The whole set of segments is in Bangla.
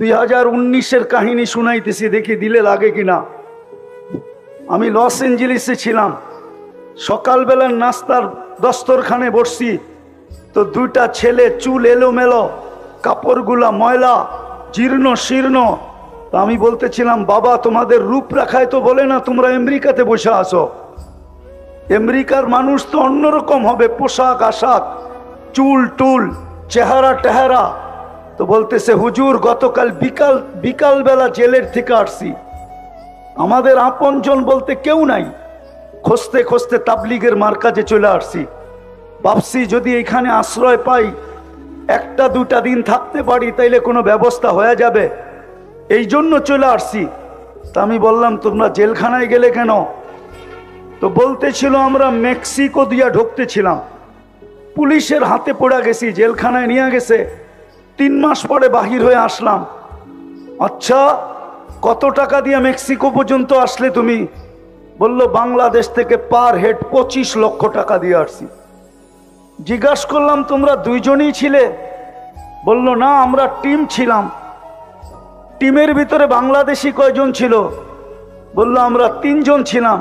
2019-এর কাহিনী শুনাইতেছি, দেখি দিলে লাগে কিনা। আমি লস এঞ্জেলিসে ছিলাম, সকালবেলার নাস্তার দস্তরখানে বসছি, তো দুইটা ছেলে, চুল এলোমেলো, কাপড়গুলা ময়লা, জীর্ণ শীর্ণ। তো আমি বলতেছিলাম, বাবা তোমাদের রূপরেখায় তো বলে না তোমরা আমেরিকাতে বসে আসো, আমেরিকার মানুষ তো অন্যরকম হবে, পোশাক আশাক, চুল টুল, চেহারা টেহারা। তো বলতেছে, হুজুর গতকাল বিকালবেলা জেলের থেকে আসছি, আমাদের আপনজন বলতে কেউ নাই, খুঁজতে খুঁজতে তাবলিগের মার্কাজে চলে আসছি। ভাবছি যদি এখানে আশ্রয় পাই, একটা দুটা দিন থাকতে পারি, তাইলে কোনো ব্যবস্থা হয়ে যাবে, এই জন্য চলে আসছি। তা আমি বললাম, তোমরা জেলখানায় গেলে কেন? তো বলতেছিল, আমরা মেক্সিকো দিয়া ঢুকতেছিলাম, পুলিশের হাতে পড়ে গেছি, জেলখানায় নিয়ে গেছে, 3 মাস পরে বাহির হয়ে আসলাম। আচ্ছা, কত টাকা দিয়ে মেক্সিকো পর্যন্ত আসলে তুমি? বললো, বাংলাদেশ থেকে পার হেড 25 লক্ষ টাকা দিয়ে আসছি। জিজ্ঞাসা করলাম, তোমরা দুইজনই ছিলে? বললো, না, আমরা টিম ছিলাম। টিমের ভিতরে বাংলাদেশি কয়জন ছিল? বললো, আমরা 3 জন ছিলাম।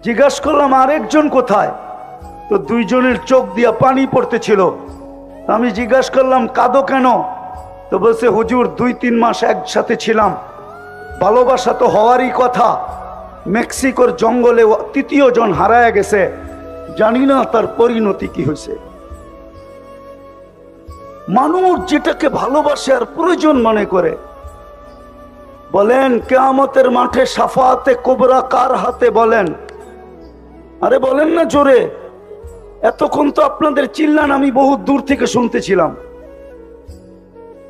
জিজ্ঞাসা করলাম, আরেকজন কোথায়? তো 2 জনের চোখ দিয়া পানি পড়তেছিল। আমি জিজ্ঞাসা করলাম, কাঁদো কেন? তো বলছে, হুজুর 2-3 মাস একসাথে ছিলাম, ভালোবাসা তো হওয়ারই কথা, মেক্সিকোর জঙ্গলে 3য় জন হারায় গেছে, জানি না তার পরিণতি কি হয়েছে। মানুষ যেটাকে ভালোবাসে আর প্রয়োজন মনে করে, বলেন কিয়ামতের মাঠে শাফাআতে কুবরা কার হাতে? বলেন, আরে বলেন না জোরে। এতক্ষণ তো আপনাদের চিল্লান আমি বহু দূর থেকে শুনতেছিলাম,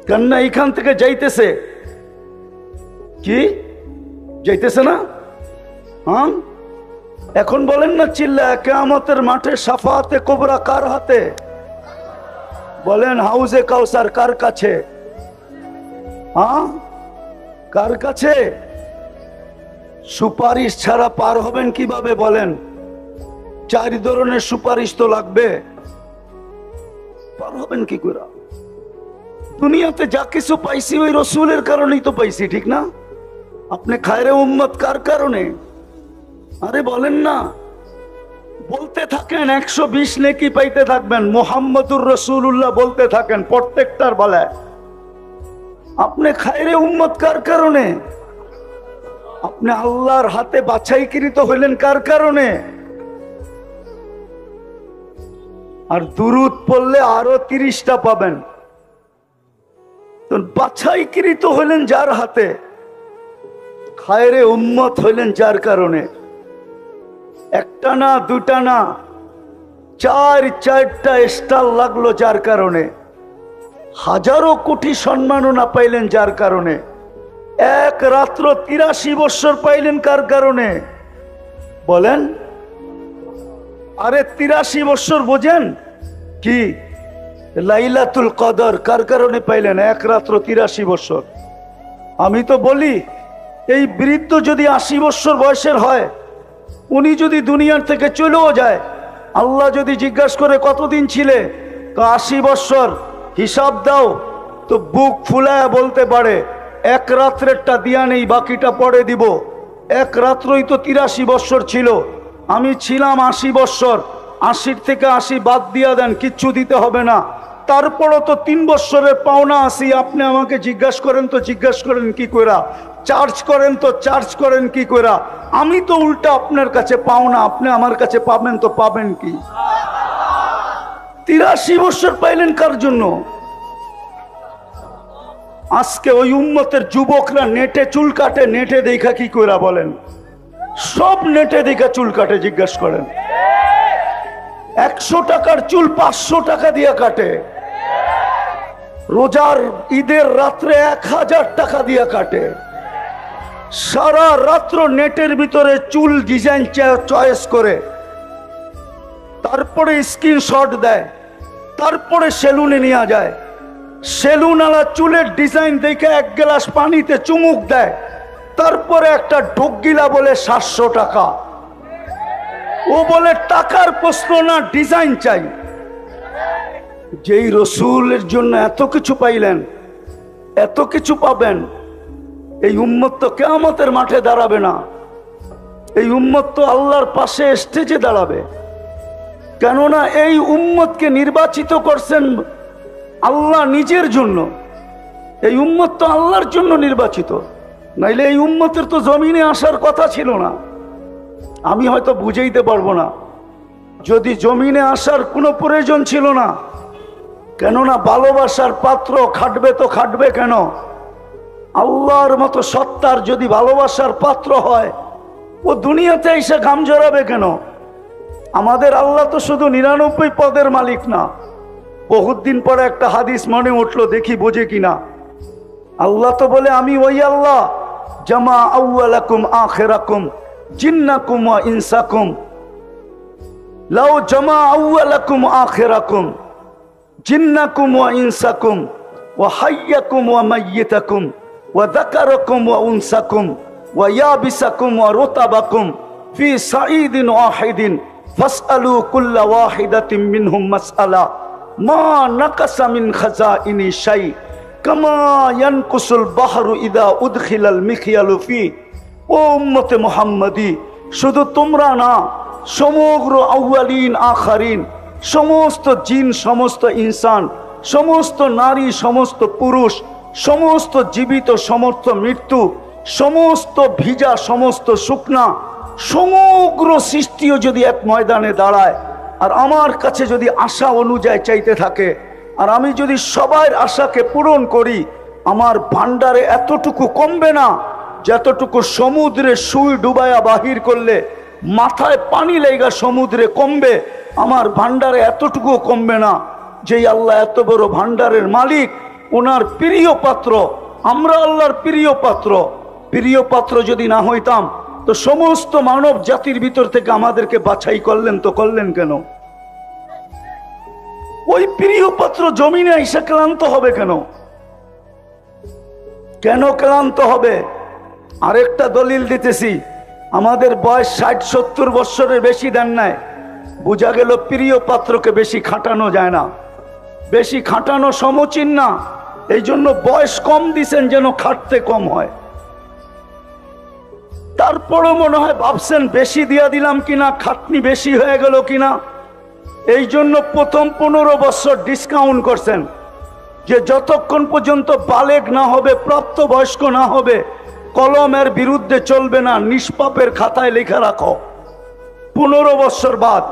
কেননা এখান থেকে যাইতেছে কি? যাইতেছে না? হ্যাঁ, এখন বলেন না চিল্লা, কিয়ামতের মাঠে শাফাআতে কুবরা কার হাতে? বলেন, হাউজে কাউসার কার কাছে? হ্যাঁ, কার কাছে? সুপারিশ ছাড়া পার হবেন কিভাবে? বলেন, 4 ধরনের সুপারিশ তো লাগবে, পার হবেন কি করে? দুনিয়াতে যা কিছু পাইছি ওই রসুলের কারণেই তো পাইছি, ঠিক না? আপনি খায়রে উম্মত কার কারণে? আরে বলেন না, বলতে থাকেন, 120 নেকি পাইতে থাকবেন, মুহাম্মদুর রাসূলুল্লাহ বলতে থাকেন প্রত্যেকটার বেলায়। আপনি খায়রে উম্মত কার কারণে? আপনি আল্লাহর হাতে বাছাইকৃত হইলেন কার কারণে? আর দুরূদ পড়লে আরো 30টা পাবেন। তো বাছাইকৃত হইলেন যার হাতে, খায়রে উম্মত হইলেন যার কারণে। একটা না, দুটা না, 4-4টা স্টার লাগলো যার কারণে। হাজারো কোটি সম্মাননা পাইলেন যার কারণে। এক রাত্র 83 বৎসর পাইলেন কার কারণে? বলেন, আরে 83 বৎসর বোঝেন কি? লাইলাতুল কদর কার কারণে পাইলেন? এক রাত্র 83 বৎসর। আমি তো বলি, এই বৃদ্ধ যদি 80 বৎসর বয়সের হয়, উনি যদি দুনিয়ার থেকে চলেও যায়, আল্লাহ যদি জিজ্ঞাসা করে কতদিন ছিলে, তো 80 বৎসর, হিসাব দাও, তো বুক ফুলায় বলতে পারে, এক রাত্রেরটা দিয়া নেই, বাকিটা পরে দিব। এক রাত্রই তো 83 বৎসর ছিল, আমি ছিলাম 80 বৎসর, 80 থেকে 80 বাদ দিয়া দেন, কিচ্ছু দিতে হবে না। তারপরও তো 3 বৎসরের পাওনা আসি। আপনি আমাকে জিজ্ঞাসা করেন তো জিজ্ঞাসা করেন কি কইরা? চার্জ করেন তো চার্জ করেন কি কইরা? আমি তো উল্টা আপনার কাছে পাওনা, আপনি আমার কাছে পাবেন তো পাবেন কি? 83 বৎসর পাইলেন কার জন্য? আজকে ওই উম্মতের যুবকরা নেটে চুল কাটে, নেটে দেখা কি কইরা? বলেন, সব নেটে দেখা চুল কাটে, জিজ্ঞাসা করেন। 100 টাকার চুল 500 টাকা দিয়ে কাটে। রোজার ঈদের রাত্রে 1000 টাকা দিয়ে কাটে। সারা রাত্র নেটের ভিতরে চুল ডিজাইন চয়েস করে, তারপরে স্ক্রিনশট দেয়, তারপরে সেলুনে নিয়ে যায়। সেলুনওয়ালা চুলের ডিজাইন দেখে 1 গ্লাস পানিতে চুমুক দেয়, তারপরে একটা ঢোকগিলা বলে 700 টাকা। ও বলে টাকার প্রশ্ন না, ডিজাইন চাই। যেই রসুলের জন্য এত কিছু পাইলেন, এত কিছু পাবেন। এই উম্মত তো কিয়ামতের মাঠে দাঁড়াবে না, এই উম্মত তো আল্লাহর পাশে স্টেজে দাঁড়াবে। কেননা এই উম্মতকে নির্বাচিত করছেন আল্লাহ নিজের জন্য। এই উম্মত তো আল্লাহর জন্য নির্বাচিত, নাইলে এই উম্মতের তো জমিনে আসার কথা ছিল না। আমি হয়তো বুঝাইতে পারবো না, যদি জমিনে আসার কোনো প্রয়োজন ছিল না। কেননা ভালোবাসার পাত্র খাটবে তো খাটবে কেন? আল্লাহর মতো সত্তার যদি ভালোবাসার পাত্র হয়, ও দুনিয়াতে এসে ঘাম জড়াবে কেন? আমাদের আল্লাহ তো শুধু 99 পদের মালিক না। বহুত দিন পরে একটা হাদিস মনে উঠলো, দেখি বোঝে কিনা। আল্লাহ তো বলে, আমি ওই আল্লাহ জামা আউয়ালাকুম আখিরাকুম জিন্নাকুম ওয়া ইনসাকুম লাউ জামা আউয়ালাকুম আখিরাকুম জিন্নাকুম ওয়া ইনসাকুম ওয়া হাইয়াকুম ওয়া মাইয়িতাকুম ওয়া যাকারাকুম ওয়া উনসাকুম ওয়া ইয়াবিসাকুম ওয়া রুতাবাকুম ফি সাঈদিন ওয়াহিদিন ফাসআলু কুল্লা ওয়াহিদাতিন মিনহুম মাসআলা মা নাকাসা মিন খাজাইনি শাই কামা ইয়ানকুসুল বাহরু ইদা উদখিলাল মিখিয়ালু ফি। ও উম্মতে মুহাম্মাদি, শুধু তোমরা না, সমগ্র আউয়ালিন আখারিন, সমস্ত জিন, সমস্ত ইনসান, সমস্ত নারী, সমস্ত পুরুষ, সমস্ত জীবিত, সমস্ত মৃত্যু, সমস্ত ভিজা, সমস্ত শুকনা, সমগ্র সৃষ্টিও যদি এক ময়দানে দাঁড়ায় আর আমার কাছে যদি আশা অনুযায়ী চাইতে থাকে, আর আমি যদি সবার আশাকে পূরণ করি, আমার ভান্ডারে এতটুকু কমবে না যতটুকু সমুদ্রে সুই ডুবায়া বাহির করলে মাথায় পানি লেগা সমুদ্রে কমবে। আমার ভান্ডারে এতটুকু কমবে না। যেই আল্লাহ এত বড় ভান্ডারের মালিক, ওনার প্রিয় পাত্র, আমরা আল্লাহর প্রিয় পাত্র। প্রিয় পাত্র যদি না হইতাম তো সমস্ত মানব জাতির ভিতর থেকে আমাদেরকে বাছাই করলেন, তো করলেন কেন? ওই প্রিয় পাত্র জমিনে এসে ক্লান্ত হবে কেন? কেন ক্লান্ত হবে? আরেকটা দলিল দিতেছি, আমাদের বয়স 60-70 বৎসরের বেশি দেন নাই, বোঝা গেল প্রিয় পাত্রকে বেশি খাটানো যায় না, বেশি খাটানো সমীচীন না। এই জন্য বয়স কম দিছেন যেন খাটতে কম হয়। তারপরও মনে হয় ভাবছেন বেশি দিয়া দিলাম কিনা, খাটনি বেশি হয়ে গেল কিনা। এই জন্য প্রথম 15 বছর ডিসকাউন্ট করছেন, যে যতক্ষণ পর্যন্ত বালেগ না হবে, প্রাপ্তবয়স্ক না হবে, কলমের বিরুদ্ধে চলবে না, নিষ্পাপের খাতায় লেখা রাখো। 15 বছর বাদ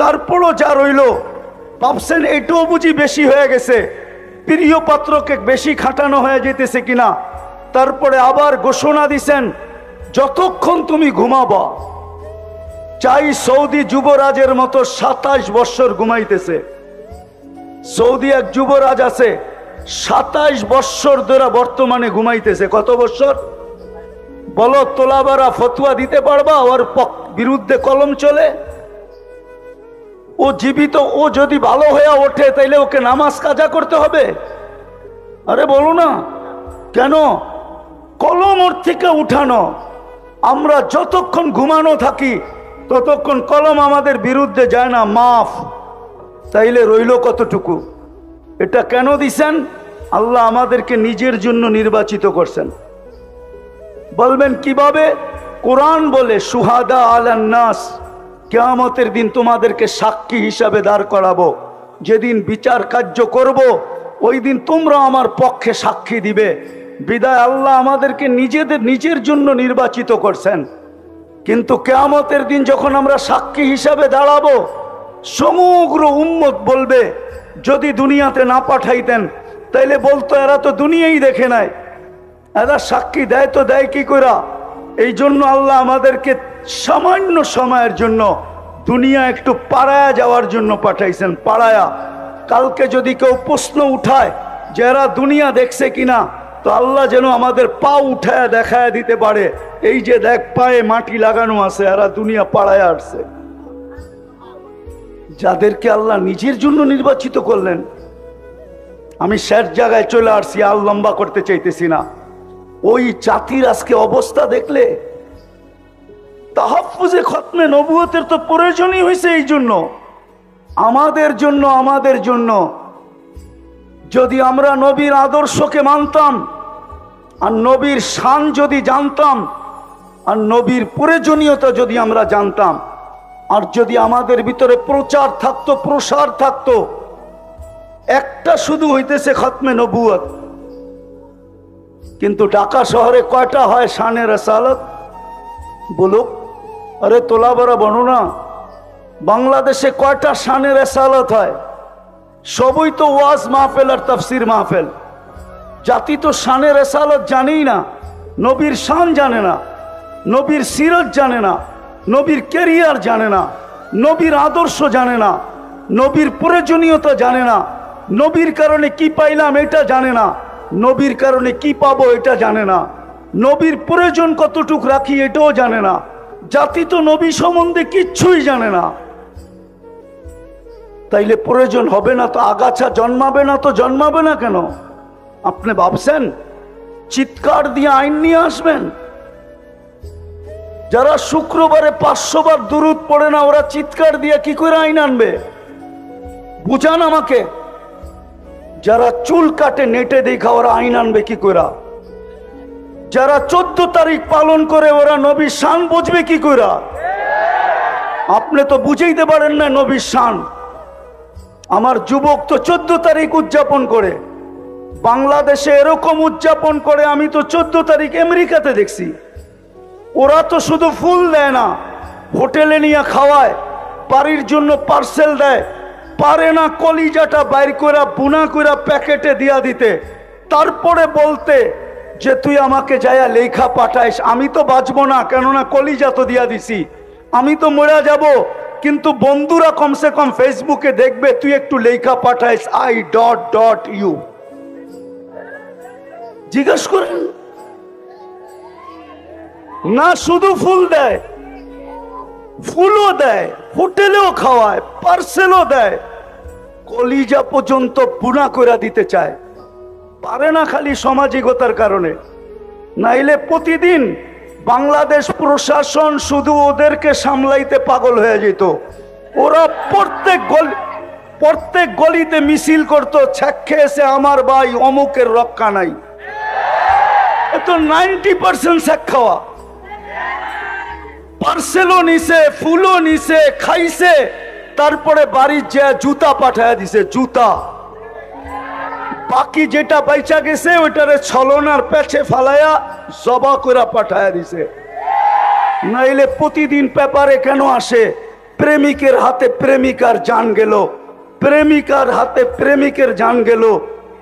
তারপরও যা রইল, ভাবছেন এটাও বুঝি বেশি হয়ে গেছে, প্রিয় পাত্রকে বেশি খাটানো হয়ে যেতেছে কিনা। তারপরে আবার ঘোষণা দিছেন, যতক্ষণ তুমি ঘুমাবা, চাই সৌদি যুবরাজের মতো 27 বছর ঘুমাইতেছে। সৌদি এক যুবরাজ আছে, 27 বছর ধরে বর্তমানে ঘুমাইতেছে। কত বছর বলো? তোলাবারা ফতোয়া দিতে পারবা? ওর বিরুদ্ধে কলম চলে? ও জীবিত, ও যদি ভালো হয়ে ওঠে তাইলে ওকে নামাজ কাজা করতে হবে? আরে বলো না কেন? কলম ওর থেকে উঠানো। আমরা যতক্ষণ ঘুমানো থাকি ততক্ষণ কলম আমাদের বিরুদ্ধে যায় না, মাফ। তাইলে রইল কতটুকু? এটা কেন দিছেন? আল্লাহ আমাদেরকে নিজের জন্য নির্বাচিত করছেন। বলবেন কিভাবে? কোরআন বলে, সুহাদা আলান নাস, কিয়ামতের দিন তোমাদেরকে সাক্ষী হিসাবে দাঁড় করাবো। যেদিন বিচার কার্য করব, ওই দিন তোমরা আমার পক্ষে সাক্ষী দিবে। বিদায় আল্লাহ আমাদেরকে নিজের জন্য নির্বাচিত করছেন। কিন্তু কিয়ামতের দিন যখন আমরা সাক্ষী হিসাবে দাঁড়াবো, সমগ্র উম্মত বলবে, যদি দুনিয়াতে না পাঠাইতেন তাইলে বলতো এরা তো দুনিয়াই দেখে নাই, এরা সাক্ষী দেয় তো দেয় কি কইরা। এই জন্য আল্লাহ আমাদেরকে সামান্য সময়ের জন্য দুনিয়া একটু পাড়ায়া যাওয়ার জন্য পাঠাইছেন। পাড়ায়া, কালকে যদি কেউ প্রশ্ন উঠায় যে এরা দুনিয়া দেখছে কিনা, তো আল্লাহ যেন আমাদের পা উঠায় দেখায় দিতে পারে, এই যে দেখ পায়ে মাটি লাগানো আছে, এরা দুনিয়া পাড়ায় আসছে। যাদেরকে আল্লাহ নিজের জন্য নির্বাচিত করলেন। আমি শেষ জায়গায় চলে আসছি, আর লম্বা করতে চাইতেছি না। ওই জাতির আজকে অবস্থা দেখলে, তাহাফুজে খতমে নবুয়তের তো প্রয়োজনই হয়েছে এই জন্য, আমাদের জন্য যদি আমরা নবীর আদর্শকে মানতাম, আর নবীর শান যদি জানতাম, আর নবীর প্রয়োজনীয়তা যদি আমরা জানতাম, আর যদি আমাদের ভিতরে প্রচার থাকতো, প্রসার থাকতো, একটা শুধু হইতেছে খতমে নবুয়ত। কিন্তু ঢাকা শহরে কয়টা হয় শানে রেসালত? বলুক, আরে তোলাবারা বনো না, বাংলাদেশে কয়টা শানে রেসালত হয়? সবই তো ওয়াজ মাহফিল আর তাফসির মাহফিল। জাতি তো শানে রেসালত জানেই না, নবীর শান জানে না, নবীর সিরত জানে না, নবীর ক্যারিয়ার জানে না, নবীর আদর্শ জানে না, নবীর প্রয়োজনীয়তা জানে না, নবীর কারণে কি পাইলাম এটা জানে না, নবীর কারণে কি পাবো এটা জানে না, নবীর প্রয়োজন কতটুক রাখি এটাও জানে না। জাতি তো নবী সম্বন্ধে কিচ্ছুই জানে না। তাইলে প্রয়োজন হবে না তো আগাছা জন্মাবে না তো জন্মাবে না কেন? আপনি ভাবছেন চিৎকার দিয়ে আইন নিয়ে আসবেন? যারা শুক্রবারে 500 বার দুরূদ পড়ে না, ওরা চিৎকার দিয়ে কি করে আইন আনবে? বুঝান আমাকে। যারা চুল কাটে নেটে দেখা, ওরা আইন আনবে কি করে? যারা 14 তারিখ পালন করে, ওরা নবীর শান বুঝবে কি করে? আপনি তো বুঝাইতে পারেন না নবীর শান। আমার যুবক তো 14 তারিখ উদযাপন করে, বাংলাদেশে এরকম উদযাপন করে আমি তো 14 তারিখ আমেরিকাতে দেখছি। ওরা তো শুধু ফুল দেয় না, হোটেলে নিয়ে খাওয়ায়, বাড়ির জন্য পার্সেল দেয়, পারে না কলিজাটা বাইর করে বুনা করে প্যাকেটে দিয়া দিতে, তারপরে বলতে যে তুই আমাকে যাইয়া লেখা পাঠাইস। আমি তো বাঁচবো না, কেননা কলিজা তো দিয়া দিছি, আমি তো মরে যাব, কিন্তু বন্ধুরা কমসে কম ফেসবুকে দেখবে তুই একটু লেখা পাঠাইস I.U। জিজ্ঞেস করেন না, শুধু ফুল দেয়, ফুলও দেয়, হোটেলেও খাওয়ায়, পার্সেলও দেয়, কলিজা পর্যন্ত বুনা করে দিতে চায়, পারে না খালি সামাজিকতার কারণে। নাইলে প্রতিদিন বাংলাদেশ প্রশাসন শুধু ওদেরকে সামলাইতে পাগল হয়ে যেত। ওরা প্রত্যেক গলিতে মিছিল করতো, ছ্যাক খেয়েছে আমার ভাই অমুকের রক্ষা নাই। এ তো 90% ছ্যাক খাওয়া। পার্সেলও নিছে, ফুলও নিছে, খাইছে, তারপরে বাড়ির যে জুতা পাঠায় দিছে, জুতা। বাকি যেটা বাইচা গেছে ওইটারে ছলনার পেছে ফালায়া জবা করে পাঠায় দিছে। নাইলে প্রতিদিন পেপারে কেন আসে প্রেমিকের হাতে প্রেমিকার জান গেল, প্রেমিকার হাতে প্রেমিকের জান গেল,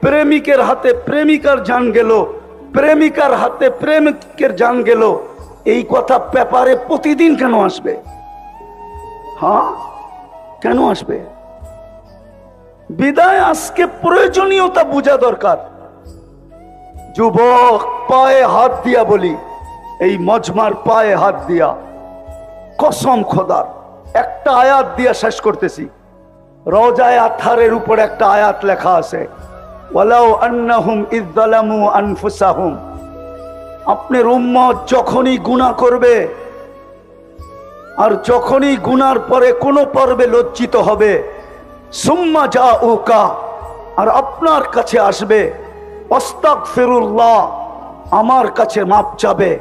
প্রেমিকের হাতে প্রেমিকার জান গেল, প্রেমিকার হাতে প্রেমিকের জান গেল? এই কথা পেপারে প্রতিদিন কেন আসবে? হ্যাঁ, কেন আসবে? বিদায় আজকে প্রয়োজনীয়তা বোঝা দরকার। যুবক, পায়ে হাত দিয়া বলি, এই মজমার পায়ে হাত দিয়া কসম খোদার একটা আয়াত দিয়া শেষ করতেছি। রওজায়ে আতহারের উপর একটা আয়াত লেখা আছে, ওয়ালাউ আন্নাহুম ইয যালামু আনফুসাহুম। আপনার উম্মত যখনই গুনাহ করবে, আর যখনই গুনার পরে কোনো পর্বে লজ্জিত হবে, সুম্মা জাউকা, আর আপনার কাছে আসবে, আস্তাগফিরুল্লাহ, আমার কাছে মাপ চাবে।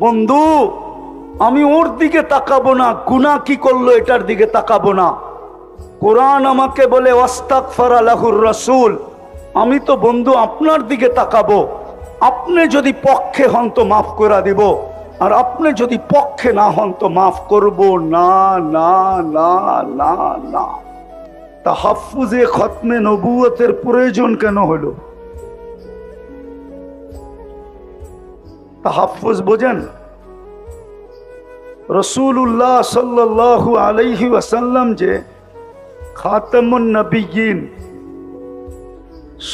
বন্ধু, আমি ওর দিকে তাকাবো না, গুনাহ কি করলো এটার দিকে তাকাবো না। কোরআন আমাকে বলে ওয়াস্তাগফারা লাহুর রাসূল, আমি তো বন্ধু আপনার দিকে তাকাবো। আপনি যদি পক্ষে হন তো মাফ করে দিব, আর আপনি যদি পক্ষে না হন তো মাফ করব না। না না না না। তাহাফুজে খতমে নবুয়তের প্রয়োজন কেন হলো? তাহাফুজ বোঝেন? রাসূলুল্লাহ সাল্লাল্লাহু আলাইহি ওয়াসাল্লাম যে খাতামুন নবিয়্যিন,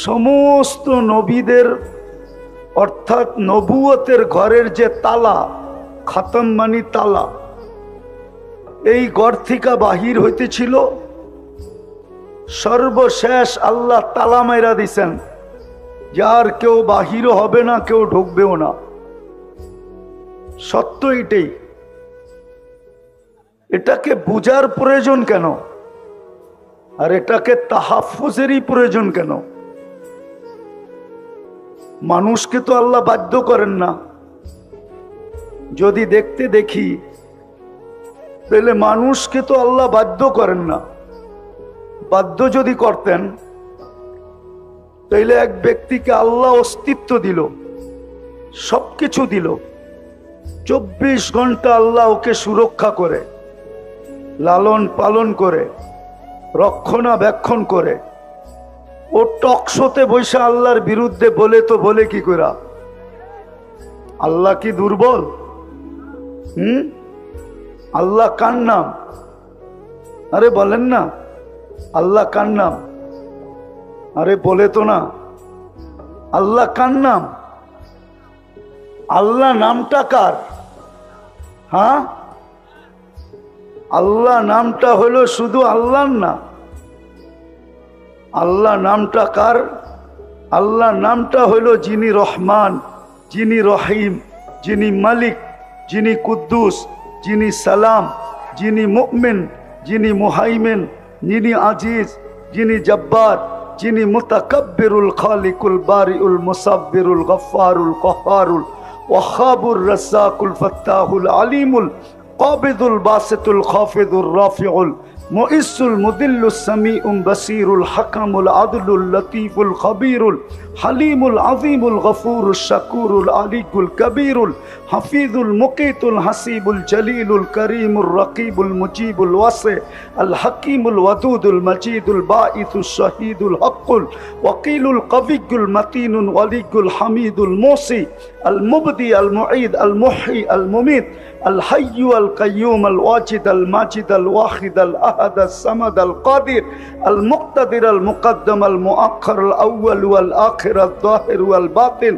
সমস্ত নবীদের অর্থাৎ নবুয়তের ঘরের যে তালা, খাতাম মানি তালা, এই ঘর থেকে বাহির হইতেছিল, সর্বশেষ আল্লাহ তালা মাইরা দিছেন, যার কেউ বাহিরও হবে না, কেউ ঢুকবেও না। সত্য এটাই। এটাকে বুঝার প্রয়োজন কেন? আর এটাকে তাহাফুজেরই প্রয়োজন কেন? মানুষকে তো আল্লাহ বাধ্য করেন না। যদি দেখতে দেখি তাহলে মানুষকে তো আল্লাহ বাধ্য করেন না। বাধ্য যদি করতেন তাইলে এক ব্যক্তিকে আল্লাহ অস্তিত্ব দিল, সবকিছু দিল, 24 ঘন্টা আল্লাহ ওকে সুরক্ষা করে, লালন পালন করে, রক্ষণাবেক্ষণ করে। ও টকশোতে বৈশা আল্লাহর বিরুদ্ধে বলে তো বলে কি করে? আল্লাহ কি দুর্বল? আল্লাহ কার নাম? আরে বলেন না, আল্লাহ কার নাম? আরে বলে তো না, আল্লাহ কার নাম? আল্লাহ নামটা কার? হ্যাঁ, আল্লাহ নামটা হলো শুধু আল্লাহর না। আল্লাহ নামটা কার? আল্লাহ নামটা হলো যিনি রহমান, যিনি রহিম, যিনি মালিক, যিনি কুদ্দুস, যিনি সালাম, যিনি মুমিন, যিনি মুহাইমিন, যিনি আজিজ, যিনি জব্বার, যিনি মুতাকাব্বিরুল খালিকুল বারিউল মুসাব্বিরুল গফফারুল কহ্হারুল ওয়াহাবুর রাজ্জাকুল ফাত্তাহুল আলিমুল কাবিদুল বাসিতুল খাফিদুর রাফিউল মুইসুল মুদিল্লুস সামিউম বাসিরুল হাকামুল আদলুল লতীফুল খবীরুল হালিমুল আযীমুল গফুরুশ শাকুরুল আলিকুল কবীরুল হাফিজুল মুকিতুল হাসিবুল জলিলুল করিমুর রকিবুল মুজিবুল ওয়াসি আল হাকিমুল ওয়াদুদুল মজিদুল বাঈসুশ শাহীদুল হকুল ওয়াকিলুল কবিয়ুল মতিনুল ওয়ালিয়ুল হামিদুল মুসি আল মুবদি আল মুঈদ আল মুহয়ি আল মুমীত আল হাইয়্যু আল কাইয়্যুম আল ওয়াজিদ আল মাজিদ আল ওয়াহিদ আল আহাদ আল সামাদ আল কাদির আল মুক্তাদির আল মুকদ্দম আল মুআখ্খার আল আউয়াল ওয়াল আখির আল যাহির ওয়াল বাতিন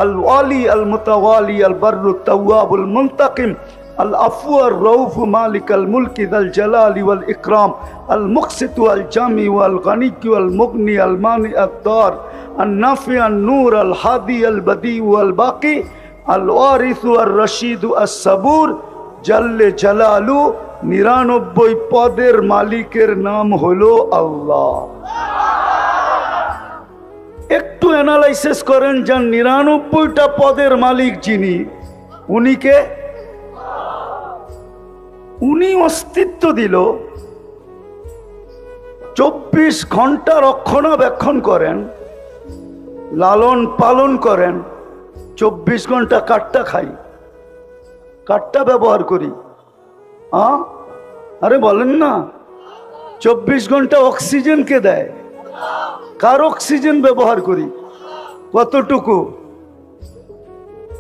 আল ওয়ালি আল মুতাওয়ালি আল বাররু التواب المنتقم العفو الرؤوف مالك الملك ذا الجلال والإكرام المقسط والجامع والغني والمغني المانع الضار النافع النور الهادي البديع والباقي الوارث الرشيد الصبور جل جلاله 99 পদের মালিকের নাম হলো আল্লাহ। একটু অ্যানালাইসিস করেন, যান 99টা পদের মালিক যিনি, উনিকে উনি অস্তিত্ব দিল, 24 ঘন্টা রক্ষণাবেক্ষণ করেন, লালন পালন করেন। 24 ঘন্টা কাঠটা খাই, কাঠটা ব্যবহার করি। আরে বলেন না, 24 ঘন্টা অক্সিজেনকে দেয়, কার অক্সিজেন ব্যবহার করি? কতটুকু?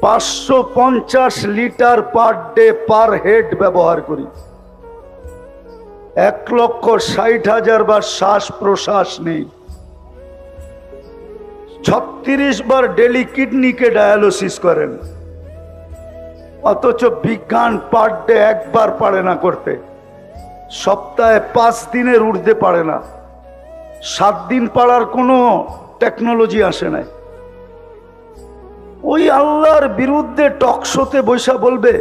550 litre per day per head ব্যবহার করি। 1,60,000 বার শ্বাস প্রশ্বাস নেই। 36 বার ডেলি কিডনিকে ডায়ালিসিস করেন, অথচ বিজ্ঞান পার ডে একবার পারে না করতে। সপ্তাহে 5 দিনের ঊর্ধ্বে পারে না। 7 দিন পারার কোনো টেকনোলজি আসে নাই। ওই আল্লাহর বিরুদ্ধে টকশোতে বৈশা বলবে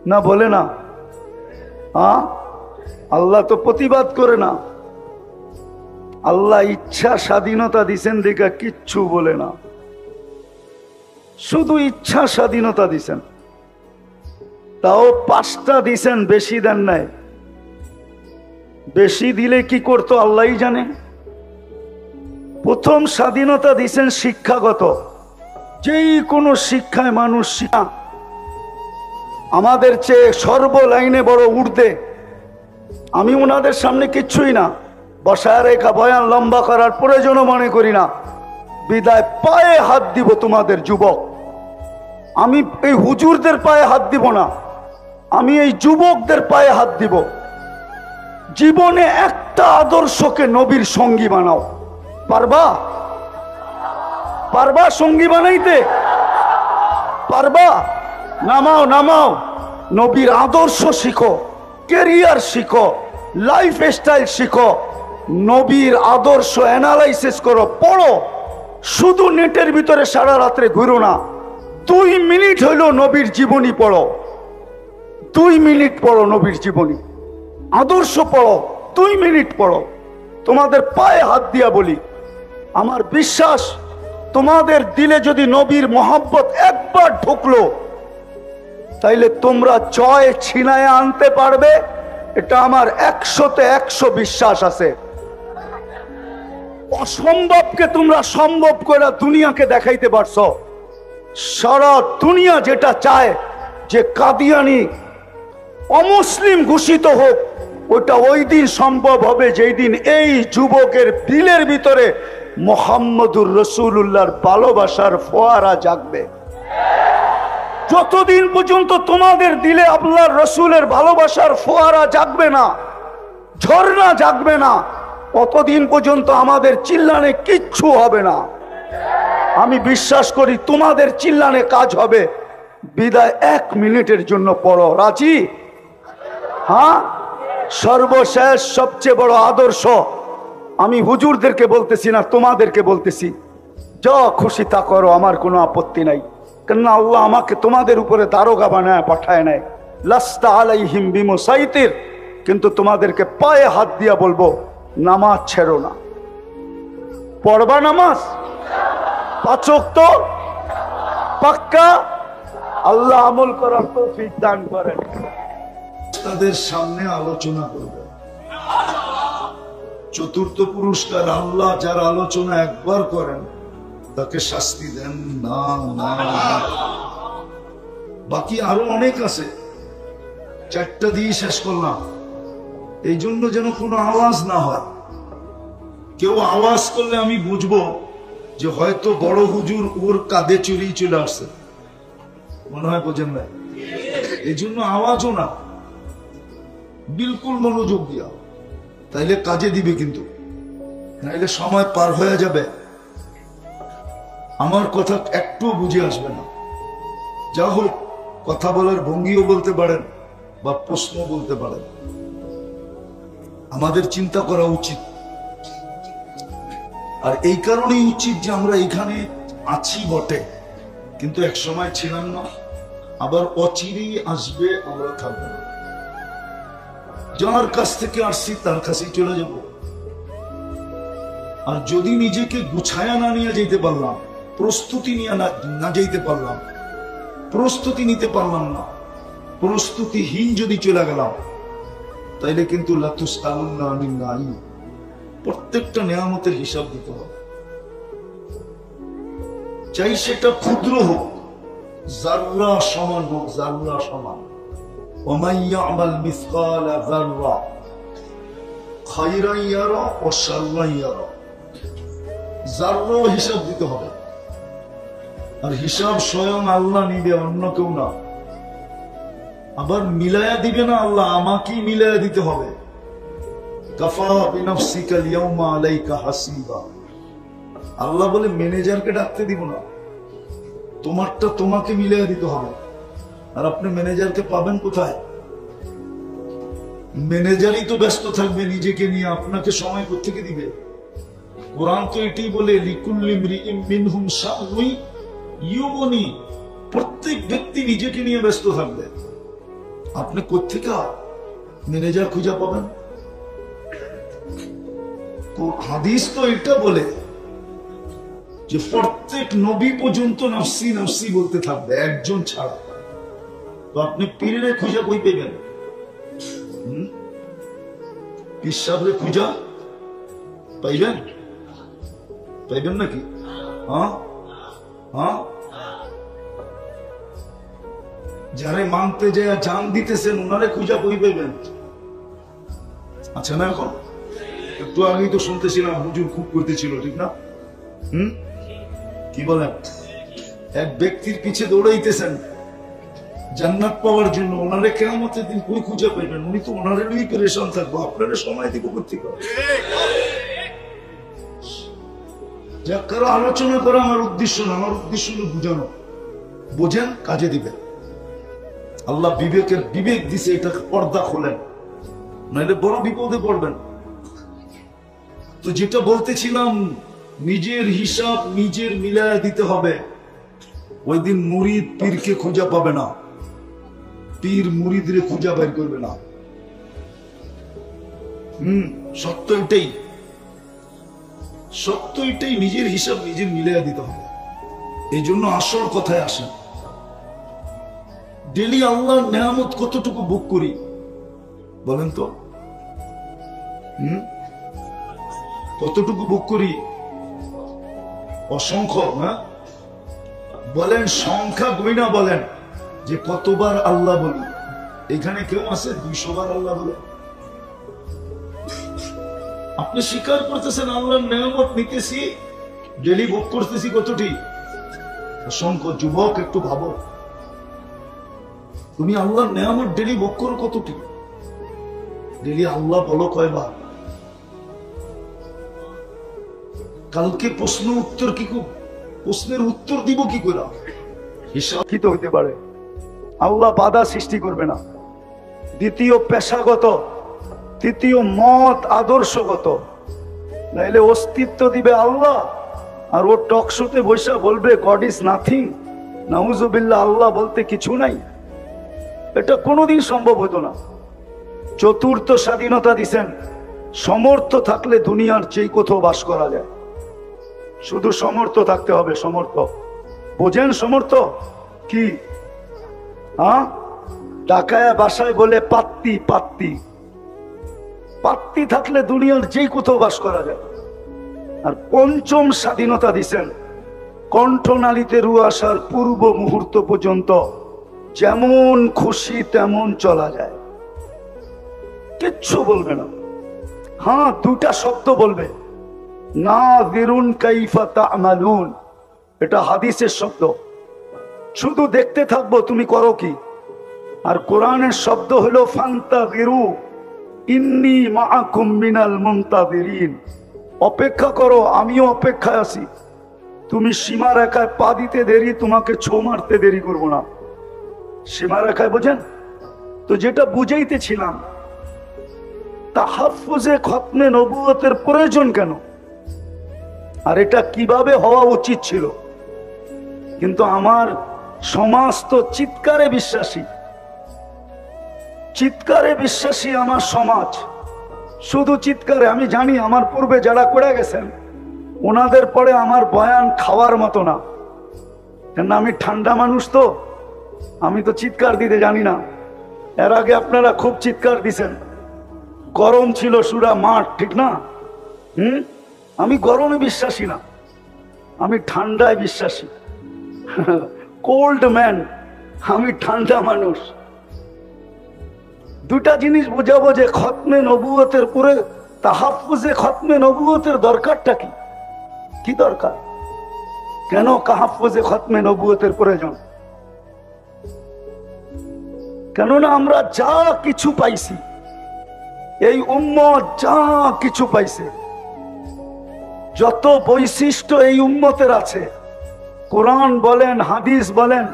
না? বলে না? আল্লাহ তো প্রতিবাদ করে না। আল্লাহ ইচ্ছা স্বাধীনতা দিছেন দেখা কিচ্ছু বলে না, শুধু ইচ্ছা স্বাধীনতা দিছেন। তাও 5টা দিছেন, বেশি দেন নাই। বেশি দিলে কি করতো আল্লাহই জানে। প্রথম স্বাধীনতা দিছেন শিক্ষাগত, যেই কোনো শিক্ষায় মানুষ শিক্ষা আমাদের চেয়ে সর্বলাইনে বড় ঊর্ধ্বে। আমি ওনাদের সামনে কিচ্ছুই না, বসায় রেখা বয়ান লম্বা করার প্রয়োজনও মনে করি না। বিদায় পায়ে হাত দিব তোমাদের যুবক। আমি এই হুজুরদের পায়ে হাত দিব না, আমি এই যুবকদের পায়ে হাত দিব। জীবনে একটা আদর্শকে নবীর সঙ্গী বানাও। পারবা? পারবা সঙ্গী বানাইতে? পারবা? নামাও নামাও, নবীর আদর্শ শিখো, ক্যারিয়ার শিখো, লাইফ স্টাইল শিখো, নবীর আদর্শ অ্যানালাইসিস করো, পড়ো। শুধু নেটের ভিতরে সারা রাত্রে ঘুরো না। 2 মিনিট হইল নবীর জীবনী পড়ো, 2 মিনিট পড়ো নবীর জীবনী, আদর্শ পড়ো, 2 মিনিট পড়ো। তোমাদের পায়ে হাত দিয়া বলি, আমার বিশ্বাস তোমাদের দিলে যদি নবীর মোহাব্বত একবার ঢুকলো, তাইলে তোমরা জয় ছিনায় আনতে পারবে, এটা আমার 100-তে 100 বিশ্বাস আছে। অসম্ভবকে তোমরা সম্ভব করে দুনিয়াকে দেখাইতে পারছো। সারা দুনিয়া যেটা চায় যে কাদিয়ানি অমুসলিম ঘোষিত হোক, ওটা ওই দিন সম্ভব হবে যেই দিন এই যুবকের দিলের ভিতরে মুহাম্মদুর রাসূলুল্লাহর ভালোবাসার ফোয়ারা জাগবে। যতদিন পর্যন্ত তোমাদের দিলে আল্লাহর রসুলের ভালোবাসার ফোয়ারা জাগবে না, ঝর্ণা জাগবে না, ততদিন পর্যন্ত আমাদের চিল্লানে কিচ্ছু হবে না। আমি বিশ্বাস করি তোমাদের চিল্লানে কাজ হবে। বিদায় 1 মিনিটের জন্য পড়ো, রাজি? হ্যাঁ, সর্বশেষ সবচেয়ে বড় আদর্শ আমি হুজুরদেরকে বলতেছি না, তোমাদেরকে বলতেছি, যা খুশি তা করো, আমার কোনো আপত্তি নাই। কেননা আল্লাহ আমাকে তোমাদের উপরে দারোগা বানায় পাঠায় নাই। লাস্তা আলাইহিম বিমুসাইতির। কিন্তু তোমাদেরকে পায়ে হাত দিয়া বলবো, নামাজ ছেড়ো না। পড়বা নামাজ 5 ওয়াক্ত পাক্কা। আল্লাহ আমল করার তৌফিক দান করেন। তাদের সামনে আলোচনা করবে। চতুর্থ পুরস্কার, আল্লাহ যার আলোচনা একবার করেন তাকে শাস্তি দেন না। বাকি আরো অনেক আছে, 4টা দিয়ে শেষ করলাম। এই জন্য যেন কোনো আওয়াজ না হয়। কেউ আওয়াজ করলে আমি বুঝবো যে হয়তো বড় হুজুর ওর কাঁধে চড়িয়ে চলে আসছে, মনে হয় বোঝেন না। এই জন্য আওয়াজও না, বিলকুল মনোযোগ দিয়া, তাইলে কাজে দিবে। কিন্তু নাইলে সময় পার হয়ে যাবে, আমার কথা একটু বুঝে আসবে না। যা হোক, কথা বলার ভঙ্গিও বলতে পারেন বা প্রশ্ন বলতে পারেন। আমাদের চিন্তা করা উচিত, আর এই কারণেই উচিত যে আমরা এখানে আছি বটে, কিন্তু এক সময় ছিলাম না, আবার অচিরেই আসবে, আমরা থাকবো না। যার কাছ থেকে আসছি তার কাছেই চলে যাব। আর যদি নিজেকে গুছায়া না নিয়ে যেতে পারলাম, প্রস্তুতি নিয়ে না যেতে পারলাম, প্রস্তুতি নিতে পারলাম না, প্রস্তুতিহীন যদি চলে গেলাম, তাইলে কিন্তু লাতুসআলুন্না আনিন নাঈম, প্রত্যেকটা নিয়ামতের হিসাব দিতে হবে। চাই সেটা ক্ষুদ্র হোক, জাররা সমান হোক, জাররা সমান। ওয়ামান ইয়ামাল মিসকালা যাররা খায়রান ইয়ারা ওয়া শাররান ইয়ারা, জাররা হিসাব দিতে হবে। আর হিসাব স্বয়ং আল্লাহ নিবে, অন্য কেউ না। আবার মিলায়া দিবে না আল্লাহ, আমাকেই মিলায়া দিতে হবে। কাফা বিনাফসিকা ইয়াউমা আলাইকা হাসিবা। আল্লাহ বলে ম্যানেজারকে ডাকতে দিব না, তোমারটা তোমাকে মিলায়া দিতে হবে। আর আপনি ম্যানেজারকে পাবেন কোথায়? ম্যানেজারই তো ব্যস্ত থাকবে নিজেকে নিয়ে, আপনাকে সময় কোত্থেকে দিবে? কোরআন তো এটি বলে, লিকুল্লি ইমরিইম মিনহুম শা'নুন ইউগনি, প্রত্যেক ব্যক্তি নিজেকে নিয়ে ব্যস্ত থাকবে। আপনি কোত্থেকে ম্যানেজার খুঁজে পাবেন? হাদিস তো এটা বলে যে প্রত্যেক নবী পর্যন্ত নফসি নফসি বলতে থাকবে, একজন ছাড়া। তো আপনি পীরে খুঁজা কই পেবেন? পীর সাহেবরে খুঁজা পাইবেন? পাইবেন নাকি? হ্যাঁ হ্যাঁ, যারে মানতে যায় জান দিতেছেন ওনারে খুঁজা কই পাইবেন? আচ্ছা না, এখন একটু আগেই তো শুনতেছিলাম হুজুর খুব করতেছিল, ঠিক না? কি বলেন? এক ব্যক্তির পিছে দৌড়াইতেছেন জান্নাত পাওয়ার জন্য, ওনারে কিয়ামতের দিন কই খুঁজে পাইবেন? উনি তো ওনারে নিয়ে পেরেশান থাকবো, আপনারা সময় দিব কোথেকে? যা কারো আলোচনা করা আমার উদ্দেশ্য না, আমার উদ্দেশ্য হলো বুঝানো। বোঝেন, কাজে দিবেন। আল্লাহ বিবেকের বিবেক দিছে, এটা পর্দা খোলেন, নাহলে বড় বিপদে পড়বেন। তো যেটা বলতেছিলাম, নিজের হিসাব নিজের মিলায় দিতে হবে। ওই দিন মুরিদ পীরকে খুঁজা পাবে না, পীর মুরিদরে খুঁজা বের করবে না। সত্য এটাই, সত্য এটাই, নিজের হিসাব নিজের মিলিয়ে দিতে হবে। এই জন্য আসল কথায় আসেন, ডেলি আল্লাহর নেয়ামত কতটুকু ভোগ করি বলেন তো? কতটুকু ভোগ করি? অসংখ্য না? বলেন সংখ্যা গইনা বলেন যে কতবার আল্লাহ বলি। এখানে কেউ আছে 200 বার আল্লাহ বলে? আপনি স্বীকার করতেছেন আল্লাহর নেয়ামত নিতেছি, ডেলি ভোগ করতেছি কতটি? অসংখ্য। যুবক একটু ভাবো, তুমি আল্লাহর নেয়ামত ডেলি ভোগ করো কতটি? ডেলি আল্লাহ বলো কয়বার? কালকে প্রশ্ন উত্তর কি, প্রশ্নের উত্তর দিব কি করে? হিসাব কি তো হইতে পারে? আল্লাহ বাধা সৃষ্টি করবে না। দ্বিতীয় পেশাগত, তৃতীয় মত আদর্শগত। নাইলে অস্তিত্ব দিবে আল্লাহ, আর ও টক শোতে বসে বলবে গড ইজ নাথিং, নাউজুবিল্লাহ, আল্লাহ বলতে কিছু নাই। এটা কোনোদিন সম্ভব হতো না। চতুর্থ স্বাধীনতা দিছেন, সমর্থ থাকলে দুনিয়ার যে কোথাও বাস করা যায়। শুধু সমর্থ থাকতে হবে। সমর্থ বোঝেন? সমর্থ কি? হ্যাঁ, ঢাকায় বাসায় বলে পাত্তি। পাত্তি পাত্তি থাকলে দুনিয়ার যে কোথাও বাস করা যায়। আর পঞ্চম স্বাধীনতা দিছেন, কণ্ঠনালীতে রু আসার পূর্ব মুহূর্ত পর্যন্ত যেমন খুশি তেমন চলা যায়, কিচ্ছু বলবে না। হ্যাঁ, দুটা শব্দ বলবে, নাযিরুন কাইফা তা'মালুন, এটা হাদিসের শব্দ। শুধু দেখতে থাকবো তুমি করো কি। আর কোরআনের শব্দ হলো ফান্তাযিরু ইন্নী মাআকুম মিনাল মুনতাযিরিন, অপেক্ষা করো, আমিও অপেক্ষায় আছি। তুমি সীমা রেখায় পা দিতে দেরি, তোমাকে ছো মারতে দেরি করব না। সীমা রেখায় বোঝেন তো? যেটা বুঝাইতেছিলাম, তাহাফুজে খতমে নবুয়তের প্রয়োজন কেন, আর এটা কিভাবে হওয়া উচিত ছিল। কিন্তু আমার সমাজ তো চিৎকারে বিশ্বাসী, চিৎকারে বিশ্বাসী আমার সমাজ, শুধু চিৎকারে। আমি জানি আমার পূর্বে যারা করে গেছেন ওনাদের পরে আমার বয়ান খাওয়ার মতো না, কেন আমি ঠান্ডা মানুষ তো, আমি তো চিৎকার দিতে জানি না। এর আগে আপনারা খুব চিৎকার দিছেন, গরম ছিল সুরা মাঠ, ঠিক না? আমি গরমে বিশ্বাসী না, আমি ঠান্ডায় বিশ্বাসী। কোল্ড ম্যান, আমি ঠান্ডা মানুষ। দুটা জিনিস বোঝাবো যে খতমে নবুয়তের পরে তাহাফুজে খতমে নবুয়তের দরকারটা কি, কি দরকার, কেন তাহাফুজে খতমে নবুয়তের প্রয়োজন? কেননা আমরা যা কিছু পাইছি, এই উম্মত যা কিছু পাইছে, যত বৈশিষ্ট্য এই উম্মতের আছে, কোরআন বলেন হাদিস বলেন,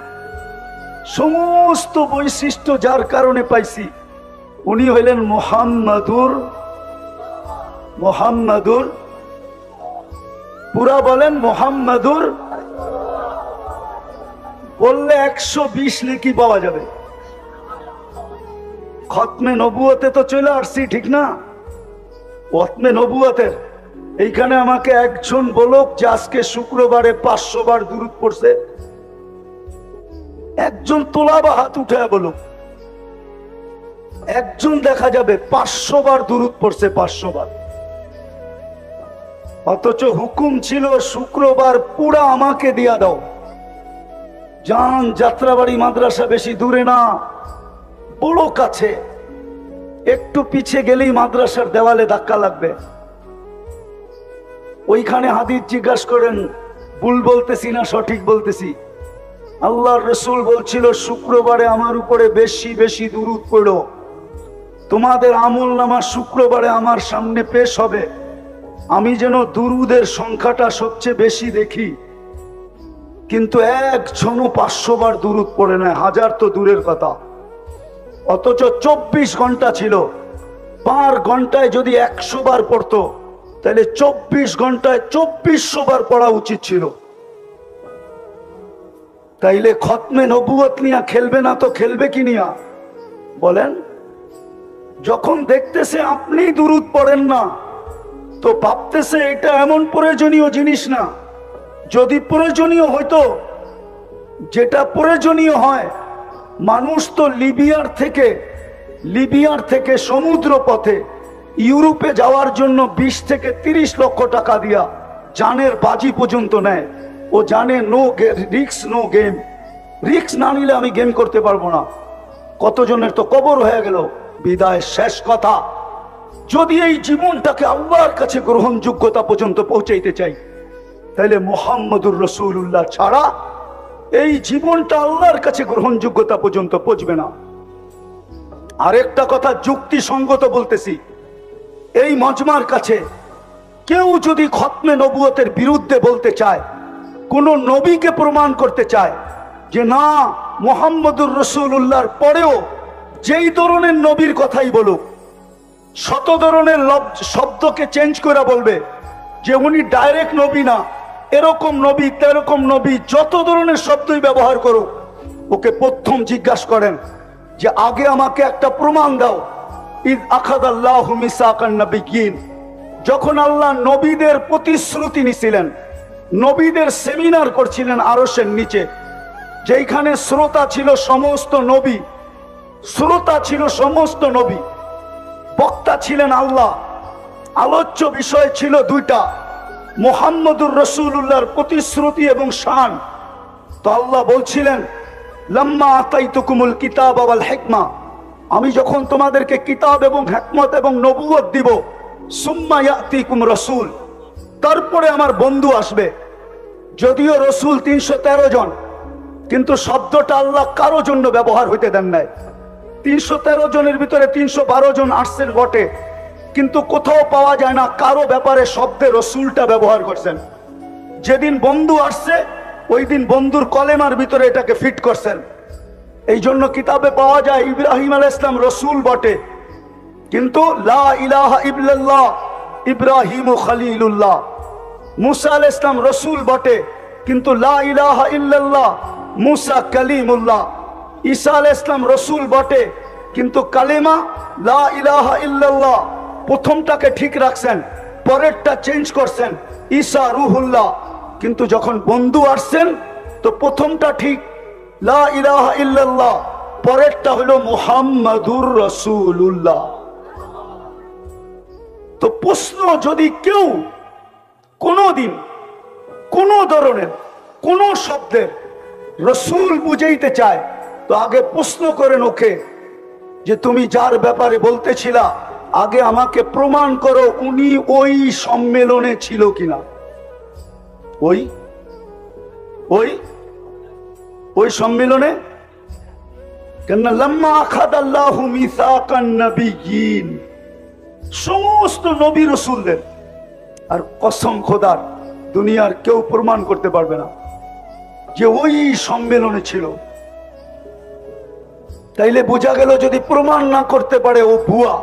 সমস্ত বৈশিষ্ট্য যার কারণে পাইছি, উনি হইলেন মোহাম্মদুর, পুরা বলেন মোহাম্মদুর, বললে 120 লিখি পাওয়া যাবে। খতমে নবুয়তে তো চলে আসছি, ঠিক না? খতমে নবুয়তের এইখানে আমাকে একজন বলুক যে আজকে শুক্রবারে 500 বার দুরূদ পড়ছে। একজন তোলা বা হাত উঠায় বলুক, একজন দেখা যাবে 500 বার দুরূদ পড়ছে, 500 বার। অথচ হুকুম ছিল শুক্রবার পুরা আমাকে দিয়া দাও। যান, যাত্রাবাড়ি মাদ্রাসা বেশি দূরে না, বড় কাছে, একটু পিছে গেলেই মাদ্রাসার দেওয়ালে ধাক্কা লাগবে। ওইখানে হাদিস জিজ্ঞাসা করেন, ভুল বলতেছি না সঠিক বলতেছি? আল্লাহর রাসূল বলছিল শুক্রবারে আমার উপরে বেশি বেশি দুরূদ পড়ো, তোমাদের আমলনামা শুক্রবারে আমার সামনে পেশ হবে, আমি যেন দুরূদের সংখ্যাটা সবচেয়ে বেশি দেখি। কিন্তু একজনও 500 বার দুরূদ পড়ে নাই, 1000 তো দূরের কথা। অথচ 24 ঘন্টা ছিল, পার ঘন্টায় যদি 100 বার পড়তো তাহলে 24 ঘন্টায় 2400 বার পড়া উচিত ছিল। তাইলে খতমে নবুয়ত নিয়ে খেলবে না তো খেলবে কি নিয়া বলেন? যখন দেখতেছে আপনি দুরূদ পড়েন না, তো ভাবতেছে এটা এমন প্রয়োজনীয় জিনিস না। যদি প্রয়োজনীয় হইতো, যেটা প্রয়োজনীয় হয়, মানুষ তো লিবিয়ার থেকে সমুদ্র পথে ইউরোপে যাওয়ার জন্য 20 থেকে 30 লক্ষ টাকা দিয়া জানের বাজি পর্যন্ত নেয়। ও জানে no risk no game, risk না নিলে আমি গেম করতে পারবো না। কতজনের তো কবর হয়ে গেল। বিদায় শেষ কথা, যদি এই জীবনটাকে আল্লাহর কাছে গ্রহণযোগ্যতা পর্যন্ত পৌঁছাইতে চাই, তাহলে মুহাম্মদুর রাসূলুল্লাহ ছাড়া এই জীবনটা আল্লাহর কাছে গ্রহণযোগ্যতা পর্যন্ত পৌঁছবে না। আরেকটা কথা যুক্তিসঙ্গত বলতেছি, এই মজমার কাছে কেউ যদি খতমে নবুয়তের বিরুদ্ধে বলতে চায়, কোন নবীকে প্রমাণ করতে চায় যে না মুহাম্মদুর রাসূলুল্লাহর পরেও যেই ধরনের নবীর কথাই বলুক, শত ধরনের শব্দকে চেঞ্জ করে বলবে যে উনি ডাইরেক্ট নবী না, এরকম নবী তেরকম নবী, যত ধরনের শব্দই ব্যবহার করুক, ওকে প্রথম জিজ্ঞাসা করেন যে আগে আমাকে একটা প্রমাণ দাও। ইদ আখাযাল্লাহু মিসাকান নাবিয়্যিন, যখন আল্লাহ নবীদের প্রতিশ্রুতি নিছিলেন, নবীদের সেমিনার করছিলেন আরশের নিচে, যেখানে শ্রোতা ছিল সমস্ত নবী, বক্তা ছিলেন আল্লাহ, আলোচ্য বিষয় ছিল দুইটা, মুহাম্মদুর রাসূলুল্লাহর প্রতিশ্রুতি এবং শান। তো আল্লাহ বলছিলেন লাম্মা আতাইতুকুমুল কিতাব ওয়াল হিকমা, আমি যখন তোমাদেরকে কিতাব এবং হিকমত এবং নবুয়ত দিব, সুম্মা ইয়াতিকুম রাসূল, তারপরে আমার বন্ধু আসবে। যদিও রসুল 313 জন, কিন্তু শব্দটা আল্লাহ কারো জন্য ব্যবহার হইতে দেন নাই। 313 জনের ভিতরে 312 জন আসছেন বটে, কিন্তু কোথাও পাওয়া যায় না কারো ব্যাপারে শব্দে রসুলটা ব্যবহার করছেন। যেদিন বন্ধু আসছে ওই দিন বন্ধুর কলেমার ভিতরে এটাকে ফিট করছেন। এই জন্য কিতাবে পাওয়া যায় ইব্রাহিম আলাইহিস সালাম রসুল বটে, কিন্তু লা ইলাহা ইল্লাল্লাহ ইব্রাহিম খলিলুল্লাহ। মুসা আলাইহিস সালাম রসুল বটে, কিন্তু লা ইলাহা ইল্লাল্লাহ মুসা কালিমুল্লাহ। ঈসা আলাইহিস সালাম রসুল বটে, কিন্তু কালেমা লা ইলাহা ইল্লাল্লাহ প্রথমটাকে ঠিক রাখছেন, পরেরটা চেঞ্জ করছেন ঈসা রুহুল্লাহ। কিন্তু যখন বন্ধু আসছেন তো প্রথমটা ঠিক লা ইলাহা ইল্লাল্লাহ, পরেরটা হলো মুহাম্মাদুর রাসূলুল্লাহ। তো প্রশ্ন, যদি কেউ কোনদিন কোন ধরনের কোন শব্দের রসুল বুঝাইতে চায়, তো আগে প্রশ্ন করেন ওকে যে তুমি যার ব্যাপারে বলতেছিলা, আগে আমাকে প্রমাণ করো উনি ওই সম্মেলনে ছিল কিনা। ওই সম্মেলনে কেন লাম্মা আখাযাল্লাহু মিসাকান নাবিয়্যিন, সমস্ত নবী রাসূলদের, আর কসম খোদার দুনিয়ার কেউ প্রমাণ করতে পারবে না যে ওই সম্মেলনে ছিল। তাইলে বোঝা গেল যদি প্রমাণ না করতে পারে ও ভুয়া।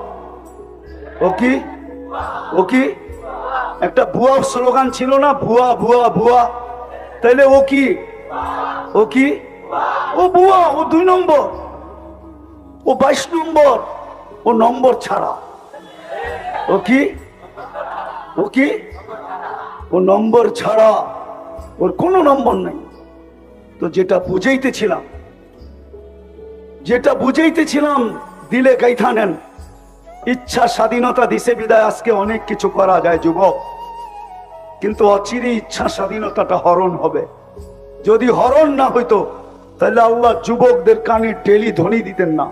ও কি একটা ভুয়া স্লোগান ছিল না, ভুয়া ভুয়া ভুয়া। তাইলে ও কি ও ভুয়া, ও 2 নম্বর, ও 22 নম্বর, ও নম্বর ছাড়া। ও নম্বর ছাড়া, ওর কোনো নম্বর নাই। তো যেটা বুঝাইতেছিলাম দিলে গাইথা নেন। ইচ্ছা স্বাধীনতা দিছে বিদায় আজকে অনেক কিছু করা যায় যুবক, কিন্তু অচিরে ইচ্ছা স্বাধীনতাটা হরণ হবে। যদি হরণ না হইতো তাহলে আল্লাহ যুবকদের কানে ডেলি ধ্বনি দিতেন না।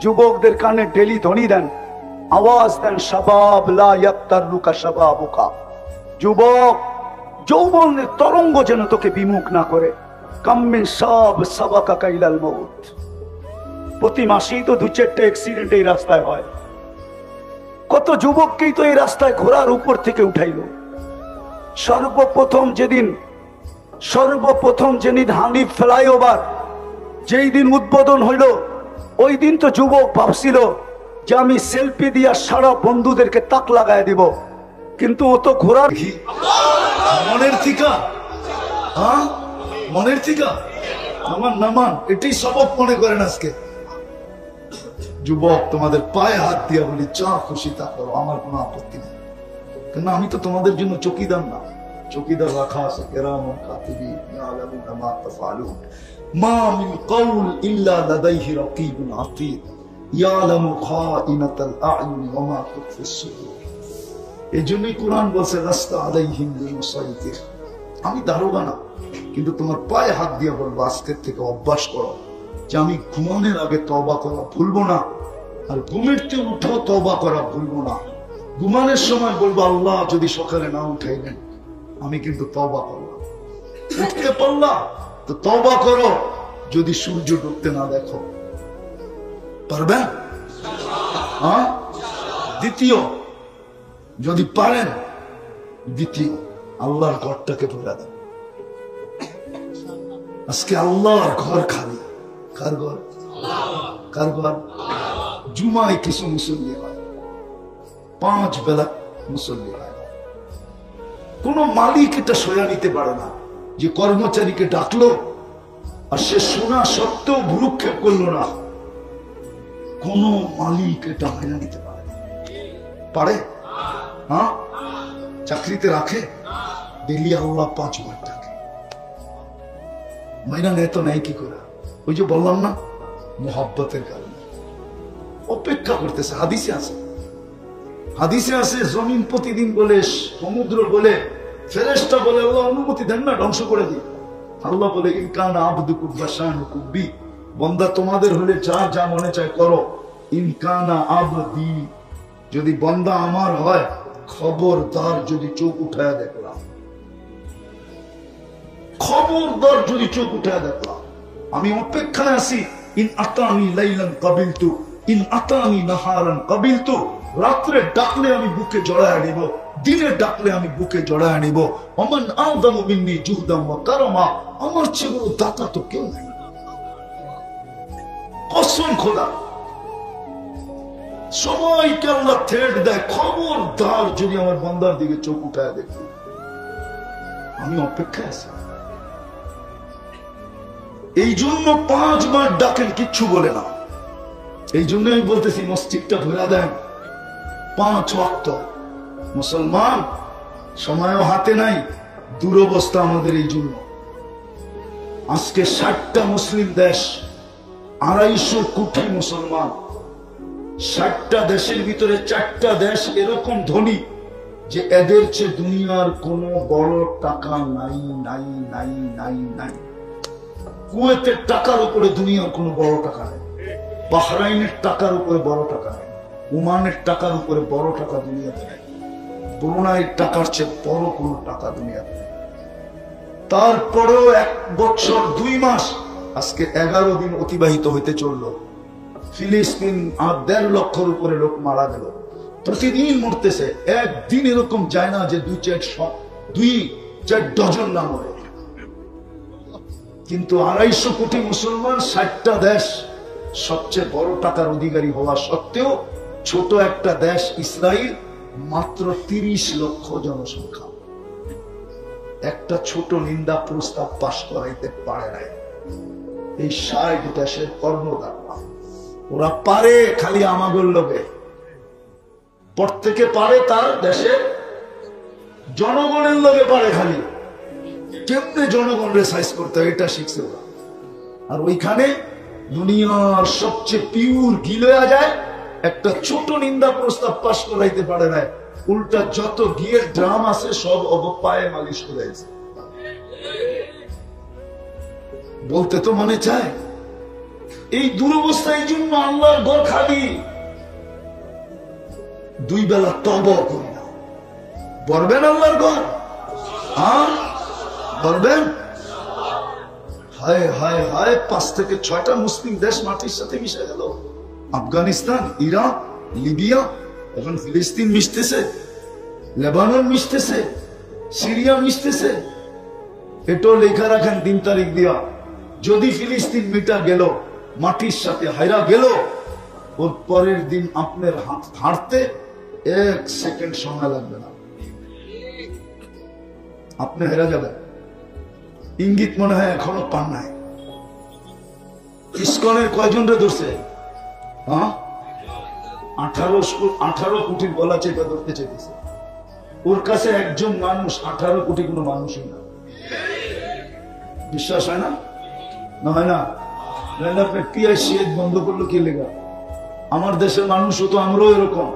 যুবকদের কানে ডেলি ধ্বনি দেন, আওয়াজ দেন, শাবাব লা ইয়াক্তারুকা শাবাবুকা। যুবক, যৌবনের তরঙ্গ যেন তোকে বিমুখ না করে। কাম্মিন সাব সাবাকা ইলাল মউত। প্রতি মাসেই তো 2-4টা অ্যাক্সিডেন্ট এই রাস্তায় হয়। কত যুবককেই তো এই রাস্তায় ঘোড়ার উপর থেকে উঠাইলো। সর্বপ্রথম যেদিন হানিফ ফ্লাইওভার যেই দিন উদ্বোধন হইল, ওই দিন তো যুবক ভাবছিল যে আমি সেলফি দিয়া সারা বন্ধুদেরকে তাক লাগায় দিব, কিন্তু ও তো ঘোড়ার মনের থিকা আমার নামান এটাই সবক মনে করেন। আজকে যুবক তোমাদের পায়ে হাত দিয়া বলি, যা খুশি তা করো, আমার কোনো আপত্তি নেই। কেন আমি তো তোমাদের জন্য চকিদার না, চকিদার রাখা আছে কিরামান কাতিবিন ইয়ালামুনা মা তাফআলুন মা মিন কওল ইল্লা লাদাইহি রাকীবুন আতীদ ইয়ালামু খাইনাতাল আ'য়ুনি ওয়া মা তুখফিস সুদূর। এইজন্যই কোরআন বলছে লাস্তা আলাইহিম বিমুসাইতির, আমি দারোগা না, কিন্তু তোমার পায়ে হাত দিয়ে বলবো আজকের থেকে অভ্যাস করো যে আমি ঘুমানোর আগে তওবা করা ভুলবো না, আর ঘুমের থেকে উঠেও তওবা করা ভুলবো না। ঘুমানোর সময় বলবো আল্লাহ যদি সকালে না উঠাইলেন আমি কিন্তু তওবা করলাম। উঠতে পারলাম তো তওবা করো, যদি সূর্য ডুবতে না দেখো। পারবেন? হ্যাঁ। দ্বিতীয়, যদি পারেন, দ্বিতীয় আল্লাহর ঘরটাকে ভরে দেন। আজকে আল্লাহর ঘর খালি। কার ঘর? কার ঘর? জুমায় কিছু মুসল্লি হয়, 5 বেলা মুসল্লি হয়। কোন মালিক এটা সয়া নিতে পারে না যে কর্মচারীকে ডাকলো আর সে শোনা সত্ত্বেও ভ্রুক্ষেপ করলো না। কোন মালিক এটা মেনে নিতে পারে? পারে? হ্যাঁ। চাকরিতে রাখে, ডেলি আল্লাহ 5 বার ডাকে, মাইনা নেই তো নেই কি করে? ওই যে বললাম না, মোহাব্বতের কারণে অপেক্ষা করতেছে। হাদিসে আছে, হাদিসে আছে জমিন প্রতিদিন বলে, সমুদ্র বলে, ফেরেশতা বলে আল্লাহ অনুমতি দেন না ধ্বংস করে দিই। আল্লাহ বলে ইন কানা আবদুকুম বাশানুকুম বি, বান্দা তোমাদের হলে যা যা মনে চায় করো। ইন কানা আবদি, যদি বান্দা আমার হয় খবরদার যদি চোখ উঠায় দেখলাম, খবরদার যদি চোখ উঠায় দেখলাম, আমি অপেক্ষায় আছি। ইন আতানি লাইলান কাবিলতু ইন আতানি নাহারান কাবিলতু, রাত্রে ডাকলে আমি বুকে জড়ায় নিব, দিনে ডাকলে আমি বুকে জড়ায় নিব। ওমান আযমু মিন্নি জুহদাম ওয়া কারামা, আমার চেয়ে বড় দাতা তো কেউ নাই। কসম খোদা, সবাইকে আল্লাহ থ্রেট দেয়, খবরদার যদি আমার বান্দার দিকে চোখ উঠায় দেখি। আমি অপেক্ষায় আছি। এই জন্য 5 বার ডাকেন, কিচ্ছু বলে না। এই জন্য আমি বলতেছি মসজিদটা ভরা দেন 5 ওয়াক্ত। মুসলমান সময়ও হাতে নাই, দুরবস্থা আমাদের। এই জন্য আজকে 60টা মুসলিম দেশ, 250 কোটি মুসলমান, 60টা দেশের ভিতরে 4টা দেশ এরকম ধনী যে এদের চেয়ে দুনিয়ার কোন বড় টাকা নাই নাই নাই নাই নাই। কুয়েতের টাকার উপরে দুনিয়ার কোন বড় টাকা নেই, বাহরাইনের টাকার উপরে বড় টাকা নেই, ওমানের টাকার উপরে বড় টাকা দুনিয়াতে নেই, ব্রুনাইয়ের টাকার চেয়ে বড় কোন টাকা দুনিয়াতে নেই। তারপরেও 1 বছর 2 মাস, আজকে 11 দিন অতিবাহিত হইতে চললো, ফিলিস্তিন আর 1.5 লক্ষের উপরে লোক মারা গেল। প্রতিদিন মরতেছে, একদিন এরকম যায় না যে 2-4 ডজন না মরে। কিন্তু 250 কোটি মুসলমান, 60টা দেশ, সবচেয়ে বড় টাকার অধিকারী হওয়া সত্ত্বেও ছোট একটা দেশ ইসরায়েল, মাত্র 30 লক্ষ জনসংখ্যা, একটা ছোট নিন্দা প্রস্তাব পাশ করাইতে পারে নাই। এই 60 দেশের কর্মদাতা, ওরা পারে খালি আমাগর লোকে, প্রত্যেকে পারে তার দেশে জনগণের লোকে পারে খালি কেমনে জনগণের সাইজ করতে হয় এটা শিখছে ওরা। আর ওইখানে দুনিয়ার সবচেয়ে পিওর গিলোয়া যায়, একটা ছোট নিন্দা প্রস্তাব পাশ করাইতে পারে না, উল্টা যত গিয়ের ড্রাম আছে সব অবপায়ে মালিশ করাইছে। বলতে তো মনে চায় এই দুরবস্থা। এই জন্য আল্লাহর ঘর খালি, 2 বেলা তওবা করি না। বলবেন আল্লাহর ঘর? হ্যাঁ বলবেন? হায় হায় হায়, 5 থেকে 6টা মুসলিম দেশ মাটির সাথে মিশে গেল। আফগানিস্তান, ইরাক, লিবিয়া, এখন ফিলিস্তিন মিশতেছে, লেবানন মিশতেছে, সিরিয়া মিশতেছে। এটাও লেখা রাখেন 3 তারিখ দিয়া, যদি ফিলিস্তিন মিটা গেল, মাটির সাথে হাইরা গেল, ওর পরের দিন আপনার হাঁটতে 1 সেকেন্ড সময় লাগবে না, আপনি হেরা যাবেন। ইঙ্গিত মনে হয় এখনো পান নাই। ইসকনের কয়জন রে ধরছে? 18 কোটির গলা চেপে ধরতে চেয়েছে। ওর কাছে একজন মানুষ 18 কোটি কোনো মানুষই না। বিশ্বাস হয় না? না হয় না? আপনি পিআইসিএস বন্ধ করলো কি লেগা? আমার দেশের মানুষও তো আমরাও এরকম।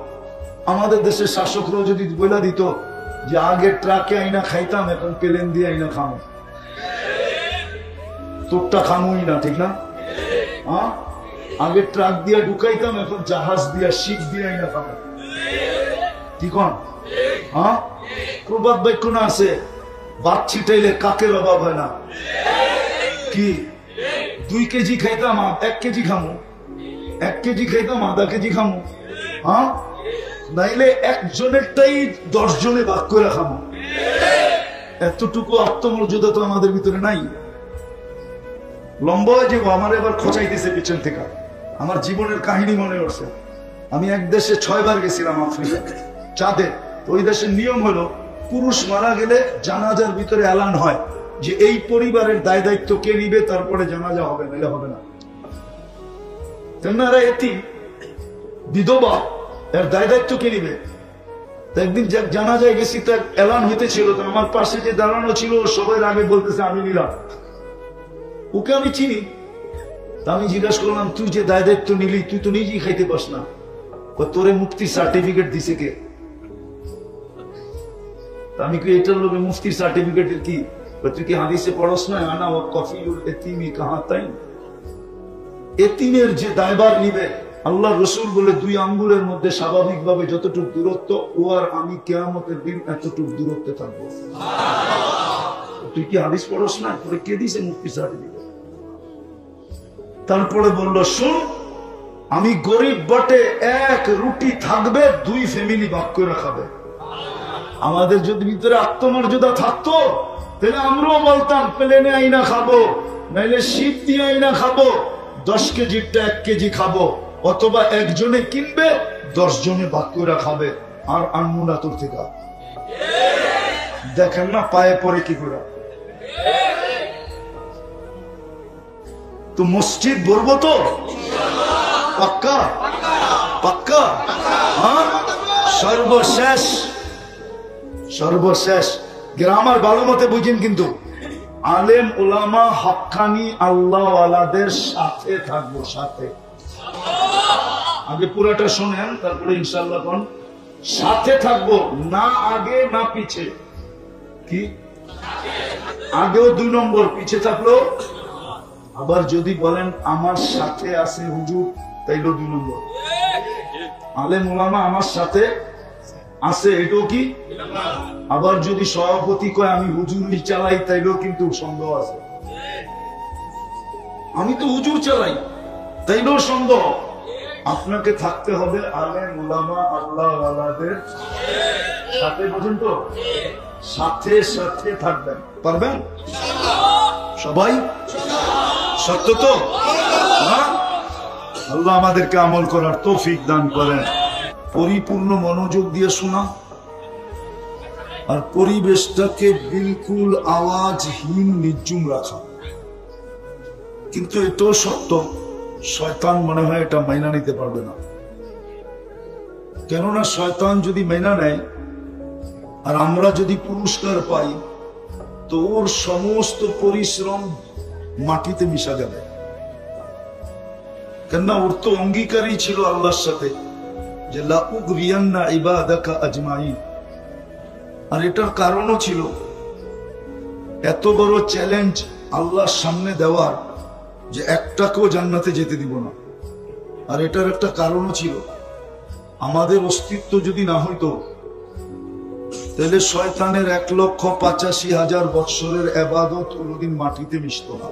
আমাদের দেশের শাসকরাও যদি বলে দিত যে আগে ট্রাকে আইনা খাইতাম, এখন প্লেন দিয়ে আইনা খামো, তোরটা খামোই না, ঠিক না? আগে ট্রাক দিয়ে ঢুকাইতাম, এখন জাহাজ দিয়া শিপ দিয়ে আইনা খামো, ঠিক? প্রবাদ বাক্য না আছে, ভাত ছিটাইলে কাকের অভাব হয় না। কি 2 কেজি খাইতাম 1 কেজি খামো, 1 কেজি খাইতাম আধা কেজি খামো, নাইলে একজনেরটাই 10 জনে ভাগ করে খামো। এতটুকু আত্মমর্যাদা তো আমাদের ভিতরে নাই। লম্বা যে আমার এবার খোঁচাইতেছে পিছন থেকে, আমার জীবনের কাহিনী মনে করছে। আমি এক দেশে 6 বার গেছিলাম, আফ্রিকা চাঁদে। ওই দেশের নিয়ম হলো পুরুষ মারা গেলে জানাজার ভিতরে এলান হয় যে এই পরিবারের দায় দায়িত্ব কে নিবে, তারপরে জানাজা হবে, নাইলে হবে না। তেমনারা এটি বিধবা, এর দায় দায়িত্ব কে নিবে? একদিন জানাজায় গেছি, তার এলান হইতেছিল, তো আমার পাশে যে দাঁড়ানো ছিল সবাই আগে বলতেছে আমি নিলাম। ওকে আমি চিনি। তা আমি জিজ্ঞাসা করলাম, তুই যে দায় দায়িত্ব নিলি, তুই তো নিজেই খাইতে পাস না, তোরে মুক্তির সার্টিফিকেট দিছে কে? আমি কি এটার লোকে মুফতির সার্টিফিকেটের কি? তুই কি হাদিসে পড়স না, আনা ও কফিলুল এতিমি কাহাতাইন? এতিমের যে দায়ভার নিবে, আল্লাহ রসুল বলে 2 আঙ্গুলের মধ্যে স্বাভাবিকভাবে যতটুকু দূরত্ব, ও আর আমি কিয়ামতের দিন এতটুকু দূরত্বে থাকবো। তুই কি হাদিস পড়স না? তোরে কে দিছে মুফতির সার্টিফিকেট? তারপরে বললো, শুন, আমি গরিব বটে, 1 রুটি থাকবে, 2 ফ্যামিলি ভাগ করে খাবে। আমাদের যদি ভিতরে আত্মমর্যাদা থাকতো, তাহলে আমরাও বলতাম প্লেনে আইনা খাবো, নাইলে শীত দিয়ে আইনা খাবো, 10 কেজিরটা 1 কেজি খাবো, অথবা একজনে কিনবে 10 জনে ভাগ করে খাবে, আর আনবো না তোর থেকে। দেখেন না পায়ে পরে কি করে। তো মসজিদ ভরবো তো পাক্কা পাক্কা। সর্বশেষ সর্বশেষ গ্রামার ভালো মতে বুঝেন, কিন্তু আলেম ওলামা হক্কানি আল্লাহওয়ালাদের সাথে থাকবো, সাথে। আগে পুরাটা শোনেন, তারপরে ইনশাআল্লাহ কোন সাথে থাকবো, না আগে না পিছে। কি আগেও 2 নম্বর, পিছে থাকলো। আবার যদি বলেন আমার সাথে আছে হুজুর, তাইলেও 2 নম্বর। আলেম ওলামা আমার সাথে আছে, এটাও কি? আবার যদি সভাপতি কয় আমি হুজুরি চালাই, তাইলেও কিন্তু সন্দেহ আছে। আমি তো হুজুর চালাই, তাইলেও সন্দেহ। আপনাকে থাকতে হবে আলেম ওলামা আল্লাহওয়ালাদের সাথে। বুঝুন তো, সাথে সাথে থাকবেন, পারবেন সবাই? সত্য তো? আল্লাহ আমাদেরকে আমল করার তৌফিক দান করেন। পরিপূর্ণ মনোযোগ দিয়ে শোনা, আর পরিবেশটাকে বিলকুল আওয়াজহীন নির্জুম রাখা। কিন্তু এটাও সত্য, শয়তান মনে হয় এটা মাইনা নিতে পারবে না। কেননা শয়তান যদি মাইনা নেয় আর আমরা যদি পুরস্কার পাই, তো ওর সমস্ত পরিশ্রম মাটিতে মিশা যাবে। কেননা ওর তো অঙ্গীকারই ছিল আল্লাহর সাথে যে লা উগরিয়ান্না ইবাদাকা আজমাইন। আর এটার কারণও ছিল, এত বড় চ্যালেঞ্জ আল্লাহর সামনে দেওয়ার, যে একটাকেও জান্নাতে যেতে দিব না। আর এটার একটা কারণও ছিল, আমাদের অস্তিত্ব যদি না হইতো, তাহলে শয়তানের 1,85,000 বৎসরের ইবাদত কোনদিন মাটিতে মিশত না।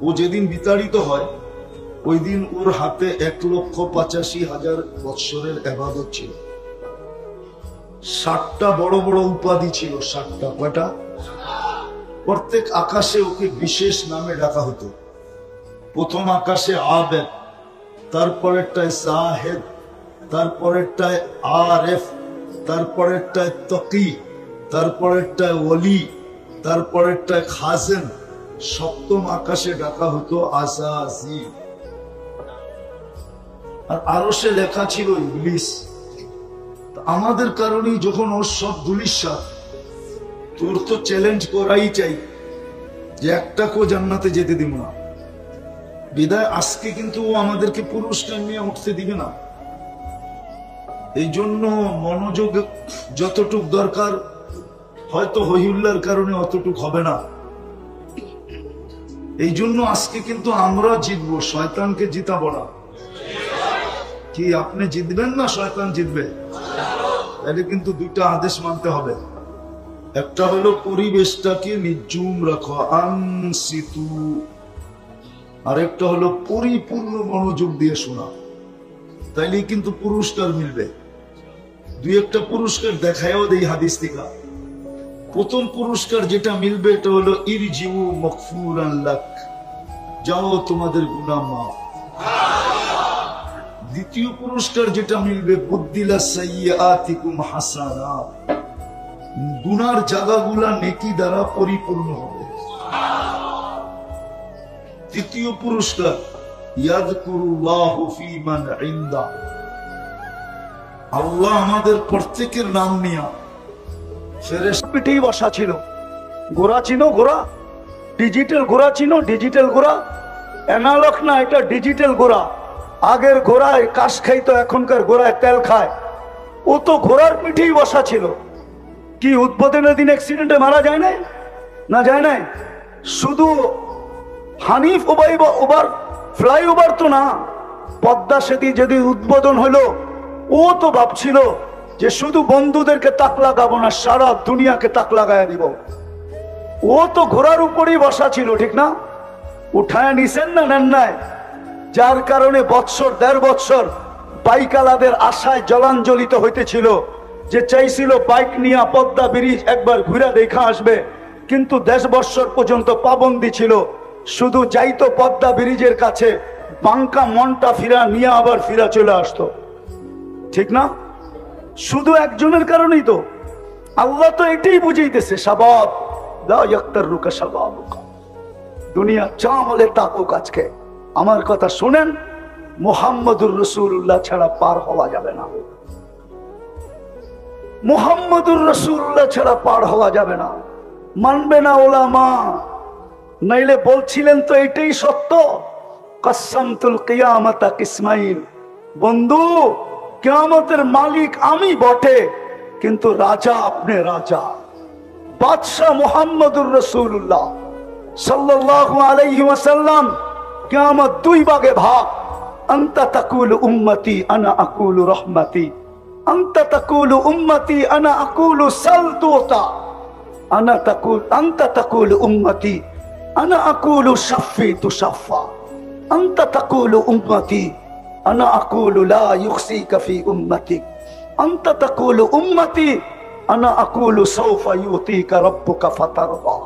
ও যেদিন বিতাড়িত হয়, ওই দিন ওর হাতে 1,85,000 বৎসরের ইবাদত ছিল। 60টা বড় বড় উপাধি ছিল। 60টা কয়টা? প্রত্যেক আকাশে ওকে বিশেষ নামে ডাকা হতো। প্রথম আকাশে আবেদ, তারপরেরটায় সাহেদ, তারপরেরটায় আরেফ, তারপরেরটায় তকি, তারপরেরটায় ওলি, তারপরেরটায় খাজেন। 7ম আকাশে ডাকা হতো আসাসি। আর আরশে লেখা ছিল ইবলিস। আমাদের কারণেই যখন ওর সব ধুলিস্বাদ, তোর তো চ্যালেঞ্জ করাই চাই যে একটা কো জান্নাতে যেতে দিব না। বিদায় আজকে কিন্তু ও আমাদেরকে পুরস্কার নিয়ে উঠতে দিবে না। এই জন্য মনোযোগ যতটুক দরকার, হয়তো হইহুল্লার কারণে অতটুক হবে না। এই জন্য আজকে কিন্তু আমরা জিতবো, শয়তানকে জিতাবো না। কি আপনি জিতবেন না শয়তান জিতবে? তাহলে কিন্তু দুইটা আদেশ মানতে হবে। একটা হলো পরিবেশটাকে নির্জুম রাখো, আনসিতু। আরেকটা হলো পরিপূর্ণ মনোযোগ দিয়ে শোনা, তাইলে কিন্তু পুরস্কার মিলবে। দুই একটা পুরস্কার দেখায়ও দেই হাদিস থেকে। প্রথম পুরস্কার যেটা মিলবে এটা হলো ইরজিউ মাগফুরান লাক, যাও তোমাদের গুনাহ মাফ। দ্বিতীয় পুরস্কার যেটা মিলবে বুদ্দিলা সাইয়্যাতিকুম হাসানাত, গুনার জায়গাগুলা নেকি দ্বারা পরিপূর্ণ হবে। তৃতীয় পুরস্কার ইয়াযকুরুল্লাহু ফী মান ইনদা, আল্লাহ আমাদের প্রত্যেকের নাম নিয়া ফেরেশতা পিঠেই বসা ছিল। ঘোড়া চিনো? ঘোড়া ডিজিটাল ঘোড়া চিনো? ডিজিটাল ঘোড়া, অ্যানালগ না, এটা ডিজিটাল ঘোড়া। আগের ঘোড়ায় কাশ খাইতো, এখনকার ঘোড়ায় তেল খায়। ও তো ঘোড়ার পিঠেই বসা ছিল। কি উদ্বোধনের দিন অ্যাক্সিডেন্টে মারা যায় নাই? না যায় নাই। শুধু হানিফ ওভার ফ্লাইওভার তো না, পদ্মা সেতু যদি উদ্বোধন হলো, ও তো ভাবছিল যে শুধু বন্ধুদেরকে তাক লাগাবো না, সারা দুনিয়াকে তাক লাগায় দিব। ও তো ঘোড়ার উপরেই বসা ছিল, ঠিক না? উঠায় নিছেন না নেন নাই? যার কারণে বৎসর 1.5 বৎসর বাইকালাদের আশায় জলাঞ্জলিত হইতেছিল, যে চাইছিল বাইক নিয়ে পদ্মা ব্রিজ একবার ঘুরে দেখা আসবে, কিন্তু 1.5 বৎসর পর্যন্ত পাবন্দি ছিল। শুধু যাইতো পদ্মা ব্রিজের কাছে, বাঙ্কা মনটা ফিরা নিয়ে আবার ফিরা চলে আসতো, ঠিক না? শুধু একজনের কারণেই তো। আল্লাহ তো এটাই বুঝাইতেছে, শাবাব লা ইয়াক্তারুকা শাবাবুকা, দুনিয়া যা বলে তাকুক। আজকে আমার কথা শুনেন, মুহাম্মদুর রাসূলুল্লাহ ছাড়া পার হওয়া যাবে না। মুহাম্মদুর রাসূলুল্লাহ ছাড়া পার হওয়া যাবে না। মানবে না ওলামা, নাইলে বলছিলেন তো এটাই সত্য, কাসসামতুল কিয়ামাতা কিসমাইন, বন্ধু কিয়ামতের মালিক আমি বটে, কিন্তু রাজা আপনি রাজা। বাদশাহ মুহাম্মদুর রাসূলুল্লাহ সাল্লাল্লাহু আলাইহি ওয়াসাল্লাম। কিয়ামত 2 ভাগে ভাগ। আনতা তাকুলু উম্মতি আনা আকুলু রহমতি, আনতা তাকুলু উম্মতি আনা আকুলু সালতুতা, আনতা তাকুলু উম্মতি আনা আকুলু শাফি তুশাফা, আনতা তাকুলু উম্মতি আনা আকুলু লা ইউখসিকা ফি উম্মতিক, আনতা তাকুলু উম্মতি আনা আকুলু সাউফা ইউতিকা রাব্বুকা ফাতারদা।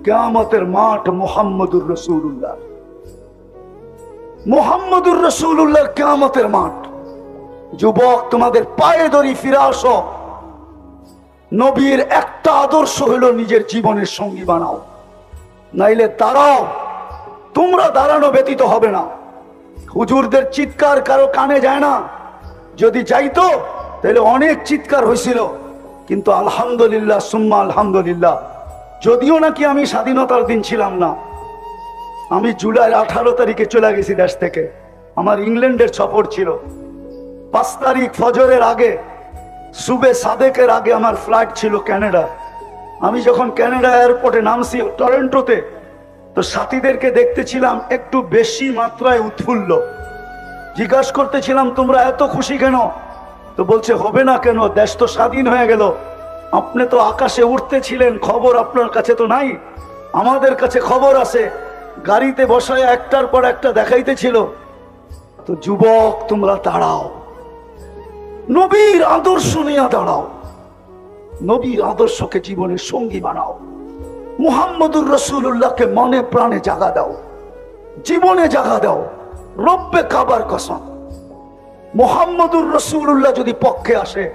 কিয়ামতের মাঠ মুহাম্মদুর রাসূলুল্লাহ, মুহাম্মদুর রাসূলুল্লাহ কিয়ামতের মাঠ। যুবক, তোমাদের পায়ে ধরি, ফিরে আসো। নবীর একটা আদর্শ হলো নিজের জীবনের সঙ্গী বানাও, নাইলে দাঁড়াও। তোমরা দাঁড়ানো ব্যতীত হবে না। হুজুরদের চিৎকার কারো কানে যায় না, যদি যাইতো তাহলে অনেক চিৎকার হয়েছিল। কিন্তু আলহামদুলিল্লাহ সুম্মা আলহামদুলিল্লাহ, যদিও নাকি আমি স্বাধীনতার দিন ছিলাম না, আমি জুলাই 18 তারিখে চলে গেছি দেশ থেকে। আমার ইংল্যান্ডের সফর ছিল। 5 তারিখ ফজরের আগে, সুবে সাদেকের আগে আমার ফ্লাইট ছিল ক্যানাডা। আমি যখন ক্যানাডা এয়ারপোর্টে নামছি টরন্টোতে, তো সাথীদেরকে দেখতেছিলাম একটু বেশি মাত্রায় উৎফুল্ল। জিজ্ঞাসা করতেছিলাম, তোমরা এত খুশি কেন? তো বলছে, হবে না কেন, দেশ তো স্বাধীন হয়ে গেল। আপনি তো আকাশে উঠতেছিলেন, খবর আপনার কাছে তো নাই, আমাদের কাছে খবর আছে। গাড়িতে বসায় একটার পর একটা দেখাইতেছিল। তো যুবক, তোমরা দাঁড়াও, নবীর আদর্শ নিয়ে দাঁড়াও, নবীর আদর্শকে জীবনের সঙ্গী বানাও। মুহাম্মদুর রাসূলুল্লাহকে মনে প্রাণে জাগা দাও, জীবনে জাগা দাও। রব্বে কাবার কসম, মুহাম্মদুর রাসূলুল্লাহ যদি পক্ষে আসে,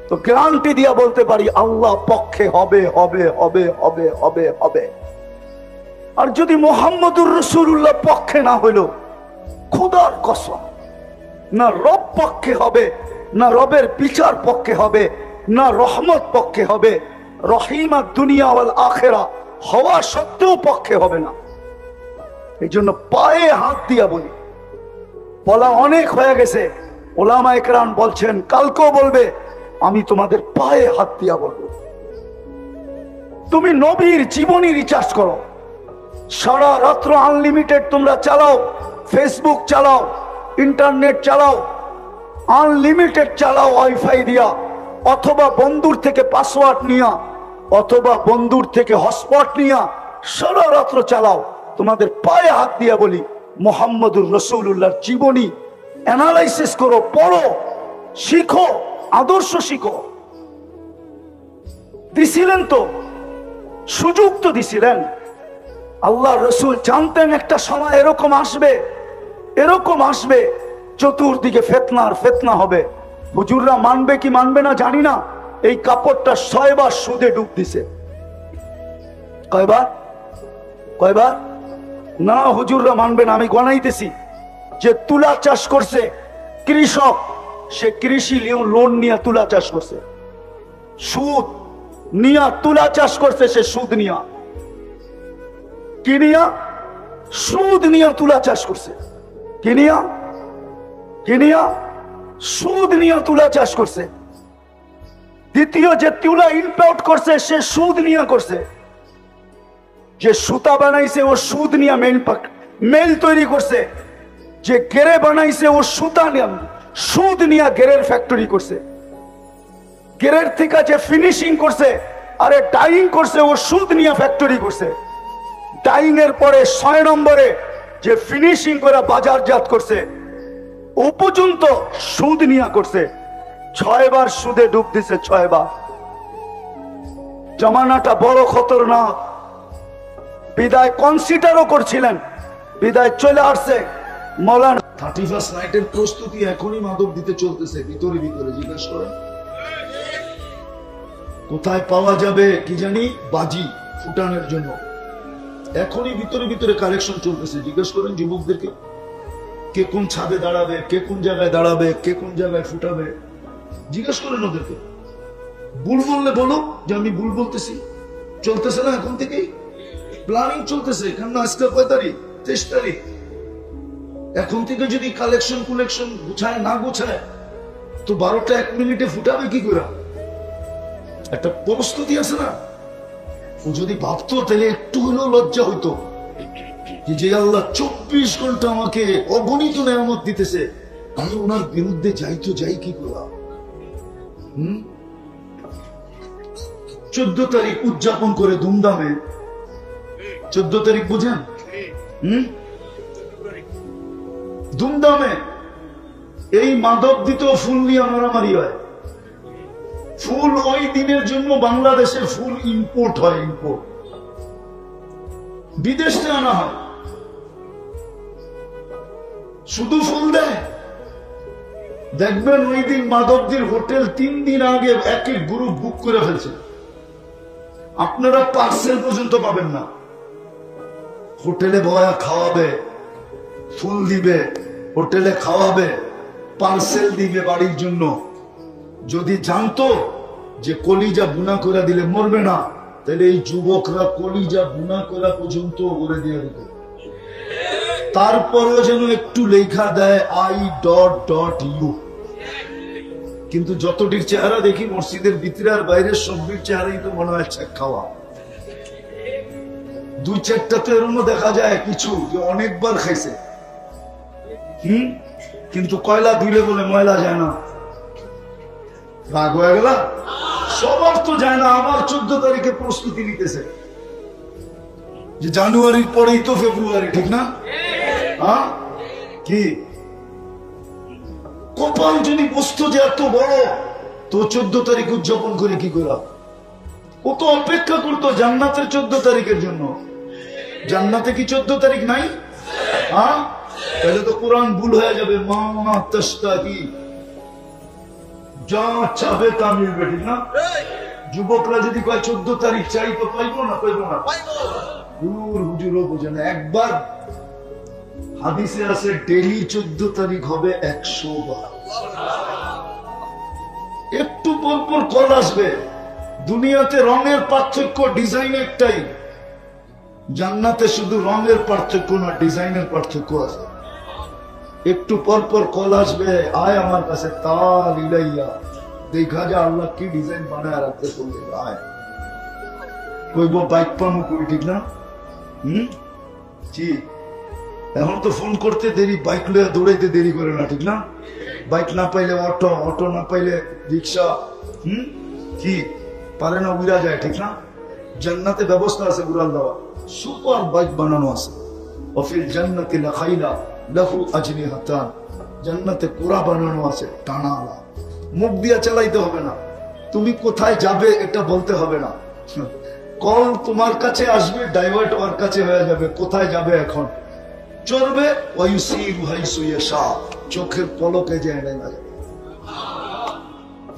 তো গ্যারান্টি দিয়া বলতে পারি আল্লাহ পক্ষে হবে, হবে, হবে, হবে, হবে, হবে। আর যদি মুহাম্মদুর রাসূলুল্লাহ পক্ষে না হইল, খোদার কসম, না রব পক্ষে হবে, না রবের বিচার পক্ষে হবে, না রহমত পক্ষে হবে। রহিমা দুনিয়া ওয়াল আখিরা হওয়া সত্ত্বেও পক্ষে হবে না। এই জন্য পায়ে হাত দিয়া বলি, বলা অনেক হয়ে গেছে। ওলামা একরাম বলছেন, কালকেও বলবে, আমি তোমাদের পায়ে হাত দিয়া বলবো। তুমি নবীর জীবনী রিচার্জ করো, সারা রাত্র আনলিমিটেড তোমরা চালাও, ফেসবুক চালাও, ইন্টারনেট চালাও, আনলিমিটেড চালাও ওয়াইফাই দিয়া, অথবা বন্ধুর থেকে পাসওয়ার্ড নিয়া, অথবা বন্ধুর থেকে হটস্পট নিয়া সারা রাত্র চালাও। তোমাদের পায়ে হাত দিয়া বলি, মুহাম্মদুর রাসূলুল্লাহর জীবনী অ্যানালাইসিস করো, পড়ো, শিখো, আদর্শ শিখো। দিছিলেন তো, সুযোগ তো দিছিলেন। আল্লাহ রসুল জানতেন একটা সময় এরকম আসবে, এরকম আসবে, চতুর্দিকে ফিতনার ফিতনা হবে। হুজুররা মানবে কি মানবে না জানি না। এই কাপড়টা 6 বার সুদে ডুব দিছে। কয়বার? কয়বার? না, হুজুররা মানবে না। আমি গণাইতেছি। যে তুলা চাষ করছে কৃষক, সে কৃষি লোন নিয়ে তুলা চাষ করছে, সুদ নিয়া তুলা চাষ করছে, সে সুদ নিয়া, কি নিয়া? সুদ নিয়া তুলা চাষ করছে। কি নিয়া? কি নিয়া? সুদ নিয়া তুলা চাষ করছে। দ্বিতীয়, যে তুলা ইম্পোর্ট করছে সে সুদ নিয়া করছে। যে সুতা বানাইছে ও সুদ নিয়া মেল তৈরি করছে। যে গেরে বানাইছে ও সুতা নিয়া সুদ নিয়া গেরের ফ্যাক্টরি করছে। গেরের থেকে যে ফিনিশিং করছে, আরে ডাইং করছে, ও সুদ নিয়া ফ্যাক্টরি করছে। ডাইং এর পরে 6 নম্বরে যে ফিনিশিং করে বাজারজাত করছে, ও পর্যন্ত সুদ নিয়া করছে। 6 বার সুদে ডুব দিছে, 6 বার। জামানাটা বড় খতরনাক। বিদায় কনসিডারও করছিলেন, বিদায় চলে আসছে। মৌলানা 31st নাইটের প্রস্তুতি এখনই মাদক দিতে চলতেছে, ভিতরে ভিতরে। জিজ্ঞেস করেন কোথায় পাওয়া যাবে কি জানি বাজি ফুটানোর জন্য, এখনই ভিতরে ভিতরে কালেকশন চলতেছে। জিজ্ঞেস করেন যুবকদেরকে, কে কোন ছাদে দাঁড়াবে, কে কোন জায়গায় দাঁড়াবে, কে কোন জায়গায় ফুটাবে। জিজ্ঞেস করেন ওদেরকে। ভুল বললে বলো যে আমি ভুল বলতেছি। চলতেছে না এখন থেকেই প্ল্যানিং চলতেছে। কেন আজকে কয় তারিখ? 23 তারিখ। এখন থেকে যদি কালেকশন কুলেকশন গুছায় না গুছায়, তো 12টা 1 মিনিটে ফুটাবে কি করে? একটা প্রস্তুতি আছে না। ও যদি ভাবতো তাহলে একটু হলেও লজ্জা হইতো যে আল্লাহ 24 ঘন্টা আমাকে অগণিত নেয়ামত দিতেছে, আমি ওনার বিরুদ্ধে যাইতো যাই কি করে? 14 তারিখ উদযাপন করে ধুমধামে। 14 তারিখ বুঝেন? ধুমধামে এই মাদক দিতেও ফুল নিয়ে মারামারি হয়। ফুল ওই দিনের জন্য বাংলাদেশের ফুল ইম্পোর্ট হয়, ইম্পোর্ট বিদেশ থেকে আনা হয়। শুধু ফুল দেয়। দেখবেন ওই দিন মাদকদের হোটেল 3 দিন আগে এক এক গ্রুপ বুক করে ফেলছে। আপনারা পার্সেল পর্যন্ত পাবেন না। হোটেলে বয়া খাওয়াবে, ফুল দিবে, হোটেলে খাওয়াবে, পার্সেল দিবে বাড়ির জন্য। যদি জানতো যে কলিজা বুনা করে দিলে মরবে না, তাহলে এই যুবকরা কলিজা বুনা করা পর্যন্ত করে দিয়ে দিত। তারপরেও যেন একটু লেখা দেয় I.U। কিন্তু যতটির চেহারা দেখি মসজিদের ভিতরে আর বাইরের সবটির চেহারাই তো মনে হয় খাওয়া। 2-4টা তো এরকম দেখা যায় কিছু যে অনেকবার খাইছে। কিন্তু কয়লা ধুলে বলে ময়লা যায় না। রাগ হয়ে গেল? সবার তো যায় না। আবার 14 তারিখে প্রস্তুতি নিতেছে যে জানুয়ারির পরেই তো ফেব্রুয়ারি, ঠিক না? হ্যাঁ, কি কপাল যদি বস্তু যে এত বড়, তো 14 তারিখ উদযাপন করে কি করা? ও তো অপেক্ষা করতো জান্নাতের 14 তারিখের জন্য। জান্নাতে কি 14 তারিখ নাই? হ্যাঁ, তাহলে তো কোরআন ভুল হয়ে যাবে। মা তাশতাহি, যা চাবে তা মিলবে, ঠিক না? যুবকরা যদি কয় 14 তারিখ চাই, তো পাইবো না? পাইবো না। হুজুরও বোঝে না। একবার হাদিসে আছে ডেইলি 14 তারিখ হবে 100 বার। পরপর কল আসবে। দুনিয়াতে রঙের পার্থক্য, ডিজাইন একটাই। জান্নাতে শুধু রঙের পার্থক্য না, ডিজাইনের পার্থক্য আছে। একটু পরপর কল আসবে, আয় আমার কাছে, তাল ইলাইয়া, দেখা যা আল্লাহ কি ডিজাইন বানায় রাখতে চলবে, আয়। কইব বাইক পামু কই, ঠিক না? জি, এখন তো ফোন করতে দেরি, বাইক লইয়া দৌড়াইতে দেরি করে না, ঠিক না? বাইক না পাইলে অটো, অটো না পাইলে রিক্সা, কি পারে না, উড়া যায়, ঠিক না? জান্নাতে ব্যবস্থা আছে উড়াল দেওয়া, সুপার বাইক বানানো আছে। অফিল জান্নাতি লাখাইলা লাহু আজনিহাতান, জান্নাতে কোরা বানানো আছে টানাওয়ালা, মুখ দিয়া চালাইতে হবে না। তুমি কোথায় যাবে এটা বলতে হবে না, কল তোমার কাছে আসবে, ডাইভার্ট ওর কাছে হয়ে যাবে, কোথায় যাবে এখন চলবে। ওয়ায়ুসিরু হাইসু ইয়াশা, চোখের পলকে যায় না যাবে।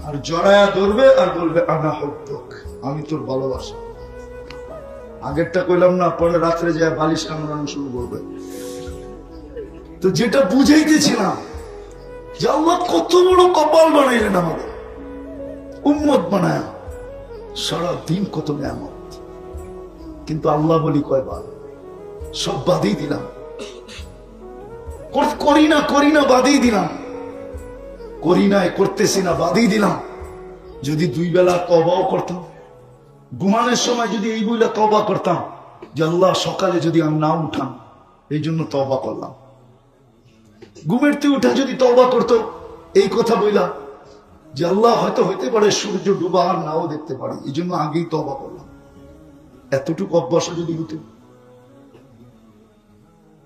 আর জড়ায়া ধরবে আর বলবে আনা হুব্বুক, আমি তোর ভালোবাসা। আগেরটা কইলাম না, পরে রাত্রে যায় বালিশ কামড়ানো শুরু করবে। তো যেটা বুঝাইতেছিলাম যে আল্লাহ কত বড় কপাল বানাইলেন আমাদের, উম্মত বানায় সারাদিন কত নিয়ামত। কিন্তু আল্লাহ বলি কয়বার, সব বাদই দিলাম, করি না বাদই দিলাম, করি না করতেছি না বাদই দিলাম। যদি দুই বেলা তওবাও করতাম, ঘুমানোর সময় যদি এই বইলা তওবা করতাম যে আল্লাহ সকালে যদি আমি না উঠাম, এই জন্য তওবা করলাম। ঘুমের থেকে উঠা যদি তওবা করতো এই কথা বইলা যে আল্লাহ হয়তো হইতে পারে সূর্য ডুবা আর নাও দেখতে পারে, এই জন্য আগেই তওবা করলাম। এতটুকু অভ্যাস যদি হতো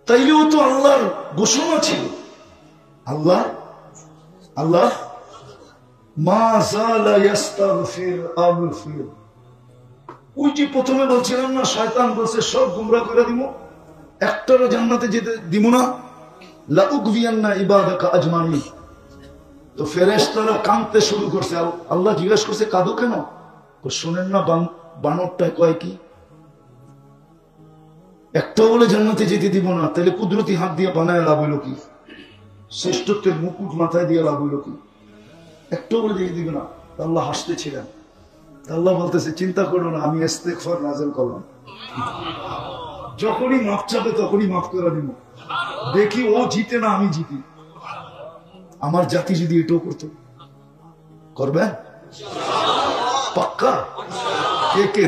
তাইলেও তো আল্লাহর ঘোষণা ছিল, আল্লাহ আল্লাহ মা যালা ইস্তাগফির আগফির। ওই যে প্রথমে বলছিলাম না, শয়তান বলছে সব গুমরা করে দিব, একটারও জান্নাতে যেতে দিব না, লা উগবিয়ান্না ইবাদাকা আজমাইন। তো ফেরেশতারা কাঁদতে শুরু করছে। আল্লাহ জিজ্ঞাসা করছে কাঁদো কেন? শোনেন না বানরটা কয় কি, একটা বলে জান্নাতে যেতে দিব না, তাহলে কুদরতি হাত দিয়ে বানায় লাভ হইল কি? শ্রেষ্ঠত্বের মুকুট মাথায় দিয়ে লাভ হইল কি? একটা বলে যেতে দিবে না। আল্লাহ হাসতেছিলেন। আল্লাহ বলতেছে চিন্তা করো না, আমি ইস্তেগফার নাযিল করলাম, যখনই মাফ চাবে তখনই মাফ করে দিব। দেখি ও জিতে না আমি জিতি। আমার জাতি যদি এটাও করতো, করবে পাক্কা কে কে